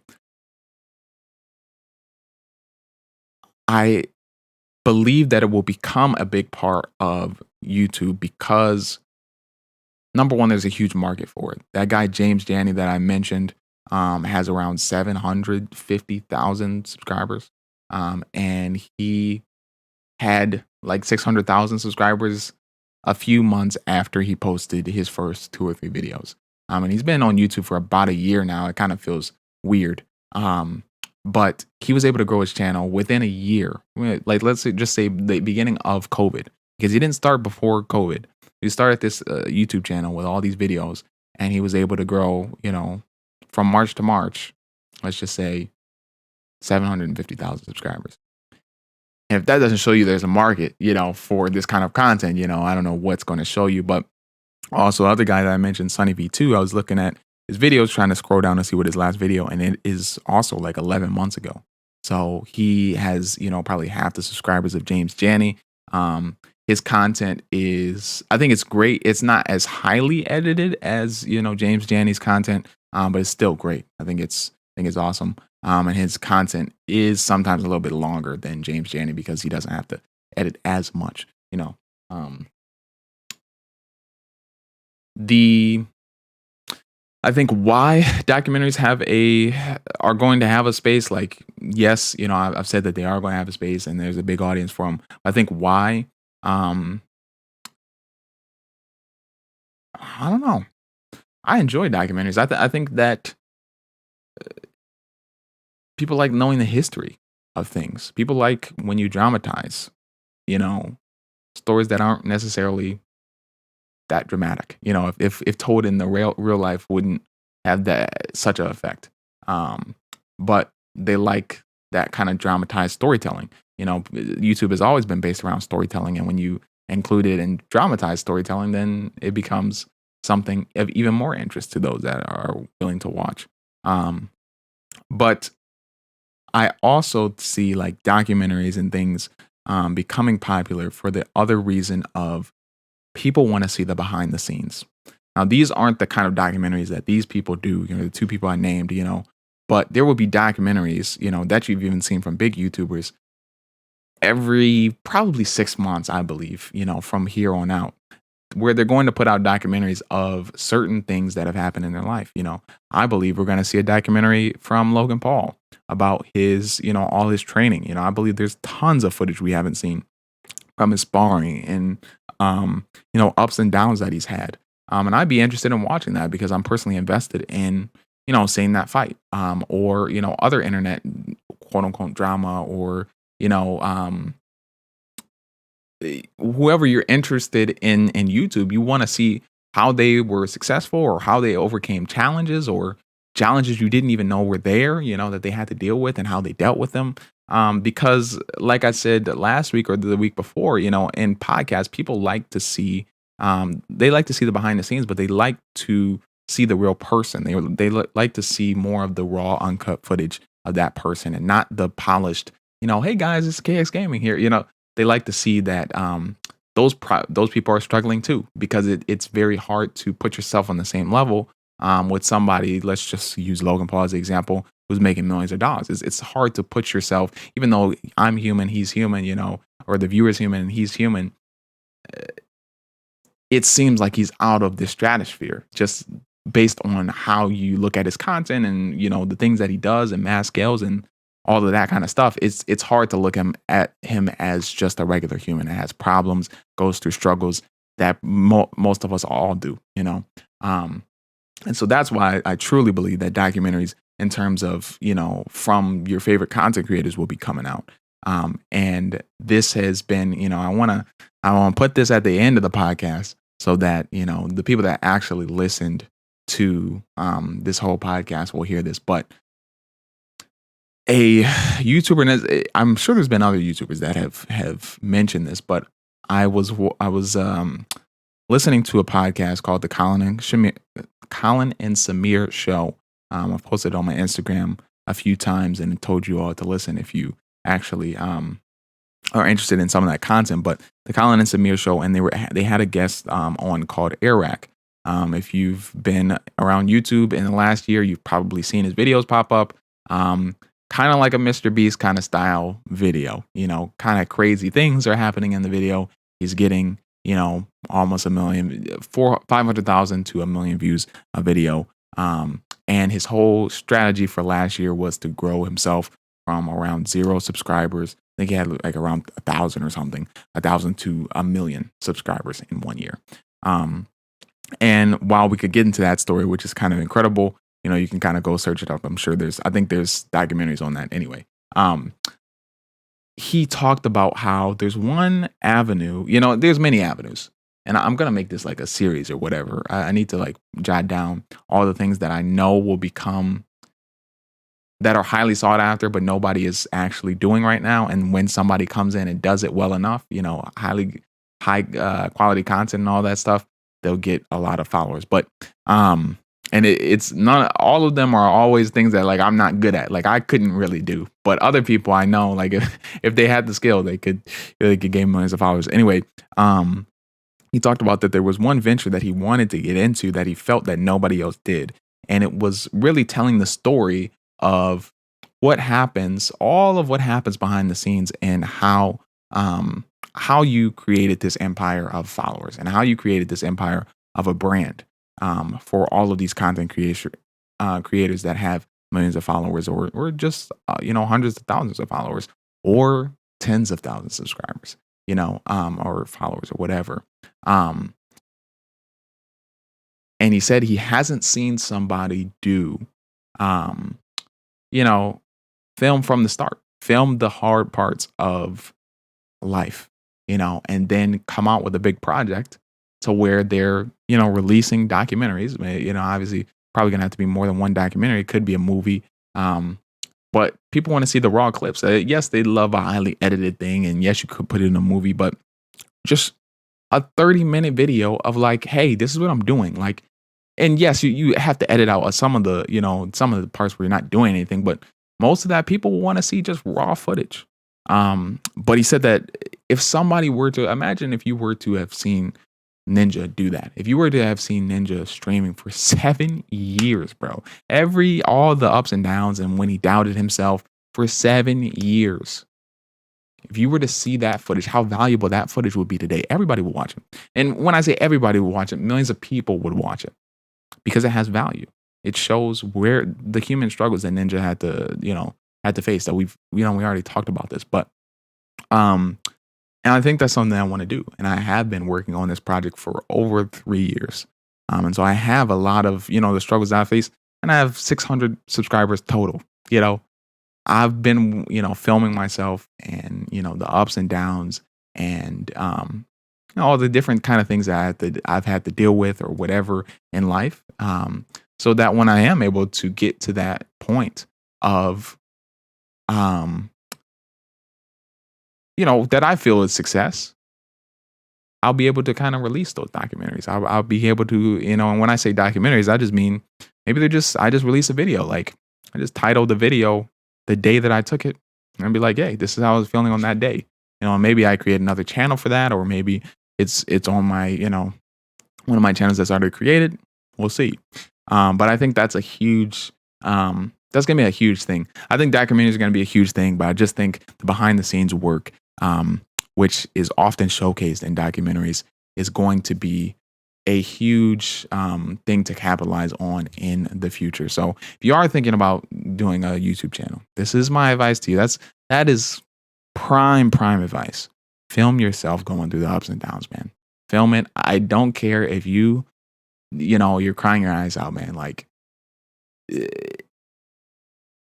I believe that it will become a big part of YouTube because number one, there's a huge market for it. That guy James Janney that I mentioned has around 750,000 subscribers, and he had like 600,000 subscribers a few months after he posted his first 2 or 3 videos. And he's been on YouTube for about a year now. It kind of feels weird. But he was able to grow his channel within a year. Like, just say the beginning of COVID, because he didn't start before COVID. He started this YouTube channel with all these videos, and he was able to grow, from March to March, let's just say 750,000 subscribers. And if that doesn't show you there's a market, for this kind of content, I don't know what's going to show you. But also, other guy that I mentioned, Sunny V2, I was looking at his videos, trying to scroll down to see what his last video, and it is also like 11 months ago. So he has, probably half the subscribers of James Janney. His content is, I think it's great. It's not as highly edited as, James Janney's content, but it's still great. I think it's awesome. And his content is sometimes a little bit longer than James Janney because he doesn't have to edit as much, I think why documentaries are going to have a space, like, yes, I've said that they are going to have a space and there's a big audience for them. I think why, I don't know. I enjoy documentaries. I think that people like knowing the history of things. People like when you dramatize, you know, stories that aren't necessarily that dramatic. If told in the real life wouldn't have that such an effect. But they like that kind of dramatized storytelling. YouTube has always been based around storytelling, and when you include it in dramatized storytelling, then it becomes something of even more interest to those that are willing to watch. But I also see like documentaries and things becoming popular for the other reason of people want to see the behind the scenes. Now, these aren't the kind of documentaries that these people do, the 2 people I named, but there will be documentaries, that you've even seen from big YouTubers every probably 6 months, I believe, from here on out. where they're going to put out documentaries of certain things that have happened in their life. I believe we're going to see a documentary from Logan Paul about his, all his training. I believe there's tons of footage we haven't seen from his sparring and, ups and downs that he's had. And I'd be interested in watching that because I'm personally invested in, seeing that fight, or, other internet quote unquote drama, or, you know, um, whoever you're interested in YouTube, you want to see how they were successful or how they overcame challenges, or challenges you didn't even know were there, that they had to deal with, and how they dealt with them. Because like I said last week or the week before, in podcasts, people like to see, they like to see the behind the scenes, but they like to see the real person. Like to see more of the raw, uncut footage of that person, and not the polished, hey guys, it's KX Gaming here. They like to see that, those people are struggling too, because it's very hard to put yourself on the same level, with somebody. Let's just use Logan Paul as an example, who's making millions of dollars. It's hard to put yourself, even though I'm human, he's human, or the viewer's human and he's human. It seems like he's out of the stratosphere, just based on how you look at his content, and the things that he does, and mass scales, and all of that kind of stuff. It's hard to look at him as just a regular human that has problems, goes through struggles that most of us all do. Um, and so that's why I truly believe that documentaries, in terms of, from your favorite content creators, will be coming out. And this has been, I want to put this at the end of the podcast, so that, the people that actually listened to, this whole podcast will hear this. But a YouTuber, and I'm sure there's been other YouTubers that have mentioned this, but I was listening to a podcast called the Colin and Samir Show. I've posted on my Instagram a few times and told you all to listen if you actually, are interested in some of that content. But the Colin and Samir Show, and they had a guest, on, called Airrack. If you've been around YouTube in the last year, you've probably seen his videos pop up. Kind of like a Mr. Beast kind of style video. Kind of crazy things are happening in the video. He's getting, almost 500,000 to 1 million views a video. And his whole strategy for last year was to grow himself from around 0 subscribers. I think he had like around 1,000 or something, 1,000 to 1 million subscribers in 1 year. And while we could get into that story, which is kind of incredible, you can kind of go search it up. I think there's documentaries on that anyway. He talked about how there's one avenue, there's many avenues. And I'm going to make this like a series or whatever. I need to like jot down all the things that I know will become, that are highly sought after, but nobody is actually doing right now. And when somebody comes in and does it well enough, high quality content and all that stuff, they'll get a lot of followers. But, and it's not all of them are always things that like I'm not good at. Like I couldn't really do, but other people I know, like if they had the skill, they could gain millions of followers. Anyway, he talked about that there was one venture that he wanted to get into that he felt that nobody else did, and it was really telling the story of what happens, all of what happens behind the scenes, and how you created this empire of followers, and how you created this empire of a brand, for all of these content creators that have millions of followers, or just hundreds of thousands of followers, or tens of thousands of subscribers, or followers or whatever. And he said he hasn't seen somebody do, film from the start, film the hard parts of life, and then come out with a big project to where they're, releasing documentaries. Obviously probably gonna have to be more than one documentary. It could be a movie. But people want to see the raw clips. Yes, they love a highly edited thing. And yes, you could put it in a movie, but just a 30-minute video of like, hey, this is what I'm doing. Like, and yes, you have to edit out some of the parts where you're not doing anything, but most of that people want to see just raw footage. But he said that if somebody were to imagine, if you were to have seen Ninja do that, if you were to have seen Ninja streaming for 7 years, bro, all the ups and downs, and when he doubted himself for 7 years, If you were to see that footage, how valuable that footage would be today, everybody would watch it. And when I say everybody would watch it, millions of people would watch it because it has value. It shows where the human struggles that Ninja had to face that we already talked about this, but um and I think that's something I want to do. And I have been working on this project for over 3 years. And so I have a lot of, the struggles that I face, and I have 600 subscribers total. You know, I've been, filming myself and, the ups and downs and, all the different kind of things that I've had to deal with or whatever in life. So that when I am able to get to that point of, um, that I feel is success, I'll be able to kind of release those documentaries. I'll be able to, and when I say documentaries, I just mean maybe I just release a video. Like I just titled the video the day that I took it and be like, hey, this is how I was feeling on that day. Maybe I create another channel for that, or maybe it's on my, one of my channels that's already created. We'll see. But I think that's that's going to be a huge thing. I think documentaries are going to be a huge thing, but I just think the behind the scenes work, which is often showcased in documentaries, is going to be a huge thing to capitalize on in the future. So if you are thinking about doing a YouTube channel, this is my advice to you. That is prime advice. Film yourself going through the ups and downs, man. Film it. I don't care if you're crying your eyes out, man. Like,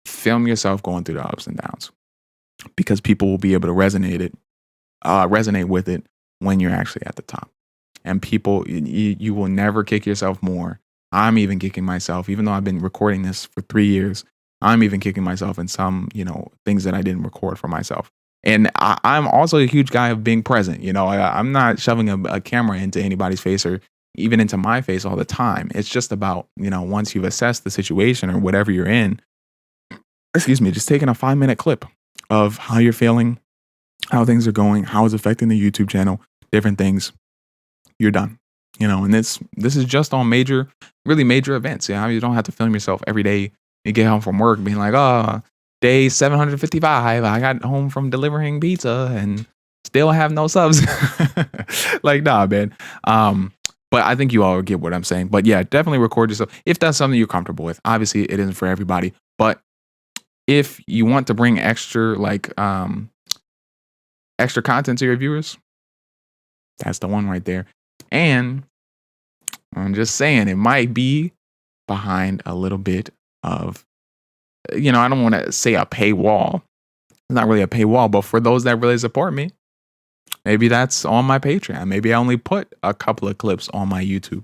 film yourself going through the ups and downs, because people will be able to resonate with it when you're actually at the top. And people, you will never kick yourself more. I'm even kicking myself, even though I've been recording this for 3 years. I'm even kicking myself in some, things that I didn't record for myself. And I'm also a huge guy of being present. I'm not shoving a camera into anybody's face or even into my face all the time. It's just about, once you've assessed the situation or whatever you're in, just taking a 5-minute clip of how you're feeling, how things are going, how it's affecting the YouTube channel, different things. You're done. And this is just on really major events. You don't have to film yourself every day. You get home from work being like, oh, day 755, I got home from delivering pizza and still have no subs. Like, nah, man. But I think you all get what I'm saying. But yeah, definitely record yourself if that's something you're comfortable with. Obviously, it isn't for everybody, but if you want to bring extra content to your viewers, that's the one right there. And I'm just saying, it might be behind a little bit of, I don't want to say a paywall. It's not really a paywall, but for those that really support me, maybe that's on my Patreon. Maybe I only put a couple of clips on my YouTube,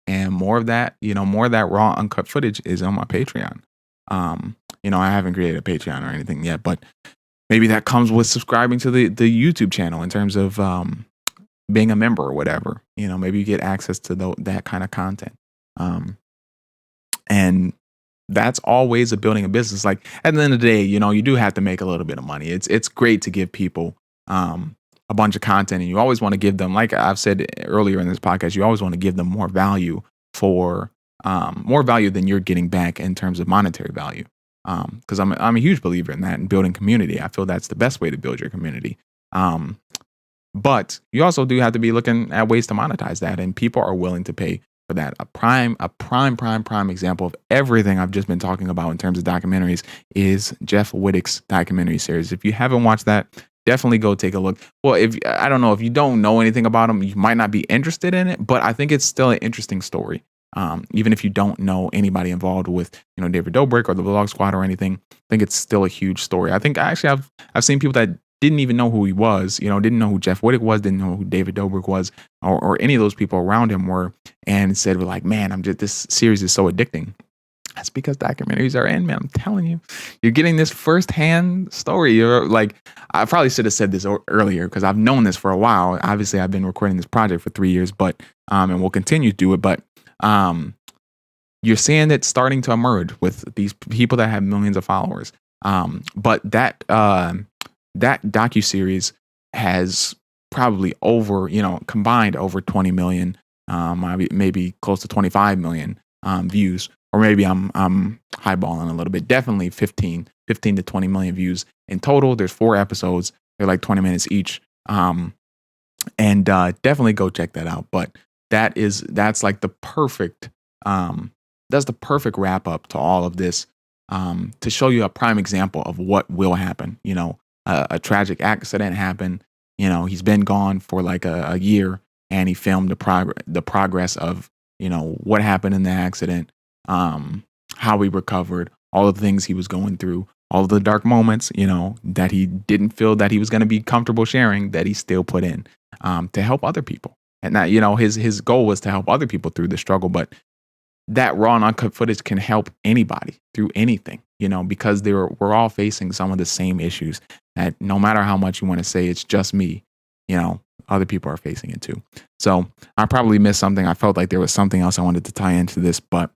and more of that raw uncut footage is on my Patreon. I haven't created a Patreon or anything yet, but maybe that comes with subscribing to the YouTube channel in terms of being a member or whatever. Maybe you get access to that kind of content. And that's all ways of building a business. Like at the end of the day, you do have to make a little bit of money. It's great to give people a bunch of content, and you always want to give them, like I've said earlier in this podcast, you always want to give them more value than you're getting back in terms of monetary value. Because I'm a huge believer in that, and building community. I feel that's the best way to build your community. But you also do have to be looking at ways to monetize that, and people are willing to pay for that. A prime example of everything I've just been talking about in terms of documentaries is Jeff Wittick's documentary series. If you haven't watched that, definitely go take a look. Well, I don't know, if you don't know anything about him, you might not be interested in it, but I think it's still an interesting story. Even if you don't know anybody involved with, David Dobrik or the Vlog Squad or anything, I think it's still a huge story. I think actually I've seen people that didn't even know who he was, didn't know who Jeff Wittick was, didn't know who David Dobrik was, or any of those people around him were, and said, we're like, man, this series is so addicting. That's because documentaries are in, man. I'm telling you, you're getting this firsthand story. You're like, I probably should have said this earlier because I've known this for a while. Obviously, I've been recording this project for 3 years, but and we'll continue to do it. But you're seeing it starting to emerge with these people that have millions of followers. But that docuseries has probably combined over 20 million, maybe close to 25 million views, or maybe I'm highballing a little bit. Definitely 15 to 20 million views in total. There's 4 episodes. They're like 20 minutes each. And definitely go check that out. But that's like the perfect um, that's the perfect wrap up to all of this, to show you a prime example of what will happen. A tragic accident happened. He's been gone for like a year, and he filmed the progress of what happened in the accident, how he recovered, all of the things he was going through, all of the dark moments, that he didn't feel that he was going to be comfortable sharing, that he still put in, to help other people. And that, his goal was to help other people through the struggle. But that raw and uncut footage can help anybody through anything, because we're all facing some of the same issues that no matter how much you want to say it's just me, other people are facing it too. So I probably missed something. I felt like there was something else I wanted to tie into this, but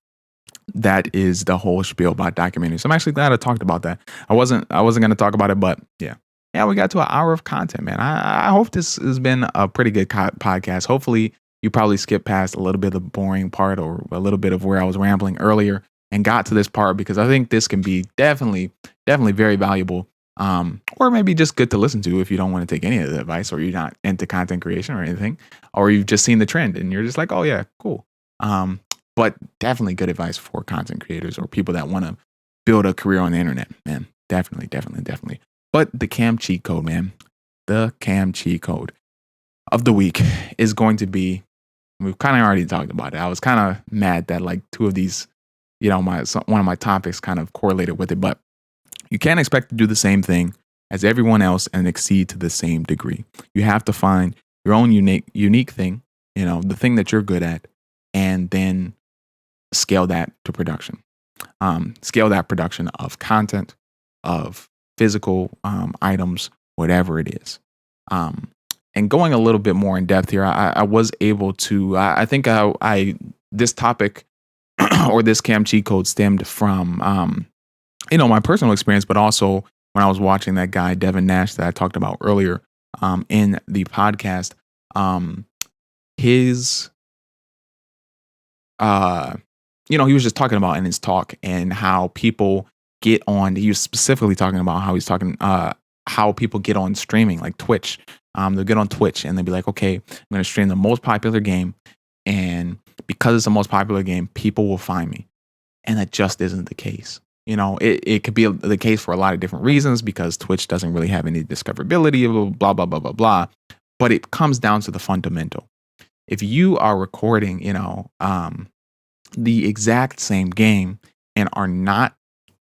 that is the whole spiel about documentaries. I'm actually glad I talked about that. I wasn't going to talk about it, but yeah. Yeah, we got to an hour of content, man. I hope this has been a pretty good podcast. Hopefully, you probably skipped past a little bit of the boring part or a little bit of where I was rambling earlier and got to this part, because I think this can be definitely very valuable, or maybe just good to listen to if you don't want to take any of the advice, or you're not into content creation or anything, or you've just seen the trend and you're just like, oh yeah, cool. But definitely good advice for content creators or people that want to build a career on the internet, man. Definitely. But the cam cheat code, man, the cam cheat code of the week is going to be, we've kind of already talked about it. I was kind of mad that like two of these, one of my topics kind of correlated with it, but you can't expect to do the same thing as everyone else and exceed to the same degree. You have to find your own unique thing, the thing that you're good at, and then scale that to production. Scale that production of content, of physical items, whatever it is. And going a little bit more in depth here, I was able to, I think this topic or this cam cheat code stemmed from, my personal experience, but also when I was watching that guy, Devin Nash, that I talked about earlier in the podcast. His, he was just talking about in his talk and how people get on. He was specifically talking about how people get on streaming, like Twitch. They'll get on Twitch and they'll be like, okay, I'm going to stream the most popular game. And because it's the most popular game, people will find me. And that just isn't the case. It could be the case for a lot of different reasons, because Twitch doesn't really have any discoverability, blah, blah, blah, blah, blah. But it comes down to the fundamental. If you are recording, the exact same game and are not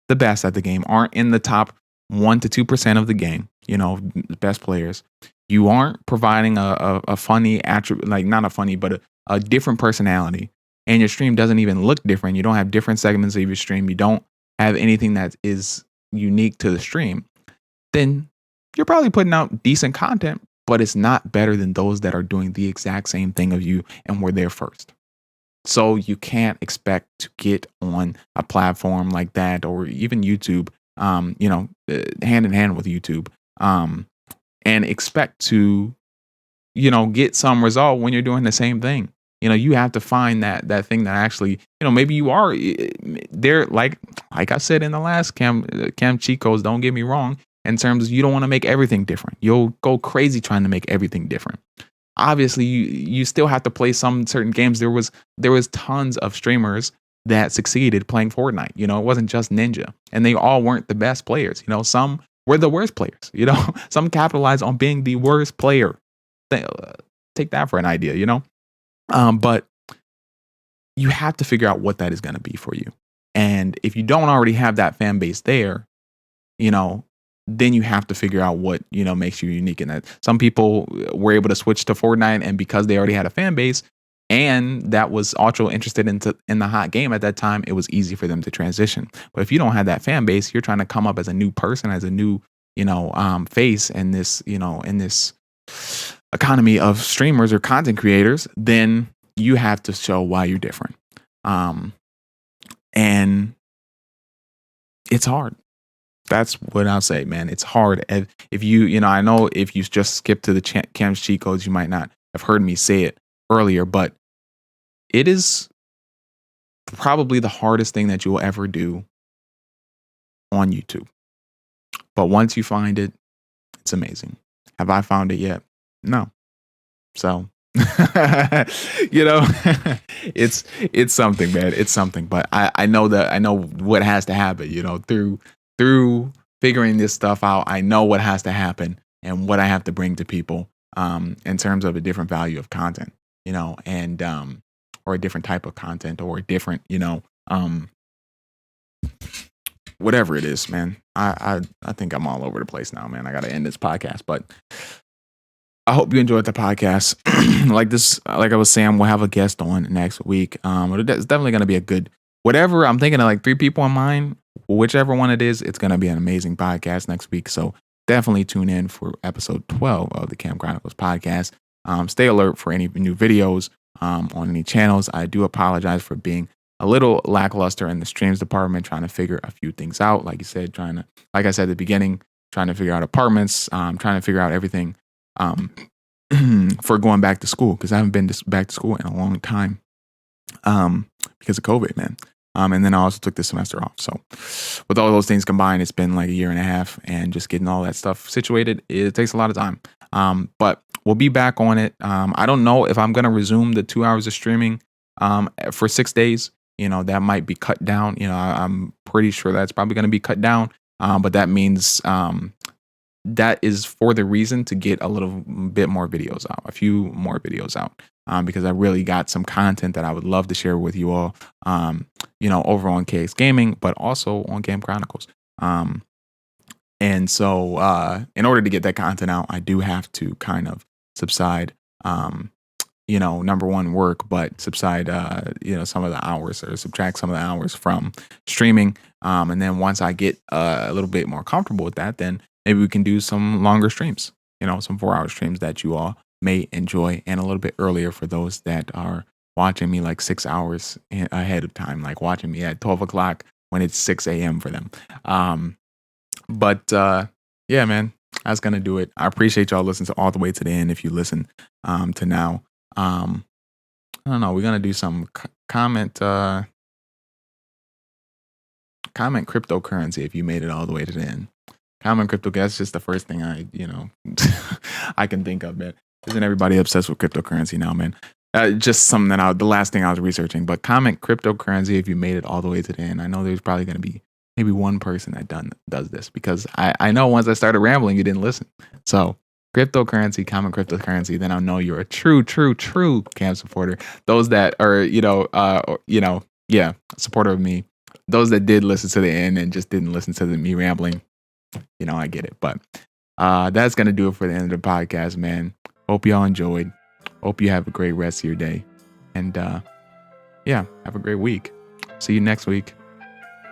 the best at the game, aren't in the top 1 to 2% of the game, best players, you aren't providing a funny attribute, like not a funny, but a different personality, and your stream doesn't even look different. You don't have different segments of your stream. You don't have anything that is unique to the stream. Then you're probably putting out decent content, but it's not better than those that are doing the exact same thing of you and were there first. So you can't expect to get on a platform like that, or even YouTube, hand in hand with YouTube, and expect to, get some result when you're doing the same thing. You have to find that thing that actually, maybe you are there. Like I said in the last cam cheat codes, don't get me wrong, in terms of you don't want to make everything different. You'll go crazy trying to make everything different. Obviously, you still have to play some certain games. There was tons of streamers that succeeded playing Fortnite. It wasn't just Ninja, and they all weren't the best players. Some were the worst players. Some capitalized on being the worst player. Take that for an idea. But you have to figure out what that is going to be for you. And if you don't already have that fan base there, then you have to figure out what, makes you unique in that. Some people were able to switch to Fortnite, and because they already had a fan base and that was also interested in the hot game at that time, it was easy for them to transition. But if you don't have that fan base, you're trying to come up as a new person, as a new, face in this, in this economy of streamers or content creators, then you have to show why you're different. And it's hard. That's what I'll say, man. It's hard. If you, I know if you just skip to the Cam's cheat codes, you might not have heard me say it earlier, but it is probably the hardest thing that you will ever do on YouTube. But once you find it, it's amazing. Have I found it yet? No. So, you know, it's something, man. It's something. But I know that I know what has to happen, through figuring this stuff out. I know what has to happen and what I have to bring to people in terms of a different value of content, and or a different type of content or a different, whatever it is, man. I think I'm all over the place now, man. I gotta end this podcast, but I hope you enjoyed the podcast. Like I was saying, we'll have a guest on next week. It's definitely gonna be a good whatever. I'm thinking of like 3 people in mind. Whichever one it is, it's gonna be an amazing podcast next week. So definitely tune in for episode 12 of the Camp Chronicles podcast. Stay alert for any new videos on any channels. I do apologize for being a little lackluster in the streams department, trying to figure a few things out. Like I said at the beginning, trying to figure out apartments, trying to figure out everything for going back to school, because I haven't been back to school in a long time because of COVID, man. And then I also took this semester off. So with all those things combined, it's been like a year and a half, and just getting all that stuff situated, it takes a lot of time. But we'll be back on it. I don't know if I'm going to resume the 2 hours of streaming for 6 days. That might be cut down. I'm pretty sure that's probably going to be cut down. But that means that is for the reason to get a little bit more videos out, a few more videos out, because I really got some content that I would love to share with you all, over on KX Gaming, but also on Game Chronicles. And so in order to get that content out, I do have to kind of subside, number one, work, but subside, some of the hours, or subtract some of the hours from streaming. And then once I get a little bit more comfortable with that, then maybe we can do some longer streams, some 4-hour streams that you all may enjoy, and a little bit earlier for those that are watching me like 6 hours ahead of time, like watching me at 12 o'clock when it's 6 a.m. for them. But yeah, man, that's going to do it. I appreciate y'all listening to all the way to the end. If you listen to now, I don't know, we're going to do some comment cryptocurrency if you made it all the way to the end. Comment crypto, that's just the first thing I I can think of, man. Isn't everybody obsessed with cryptocurrency now, man? Just something the last thing I was researching. But comment cryptocurrency if you made it all the way to the end. I know there's probably going to be maybe one person that does this, because I know once I started rambling, you didn't listen. So cryptocurrency, comment cryptocurrency, then I'll know you're a true Cam supporter. Those that are, supporter of me. Those that did listen to the end and just didn't listen to me rambling, I get it. But that's going to do it for the end of the podcast, man. Hope y'all enjoyed. Hope you have a great rest of your day. And have a great week. See you next week.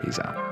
Peace out.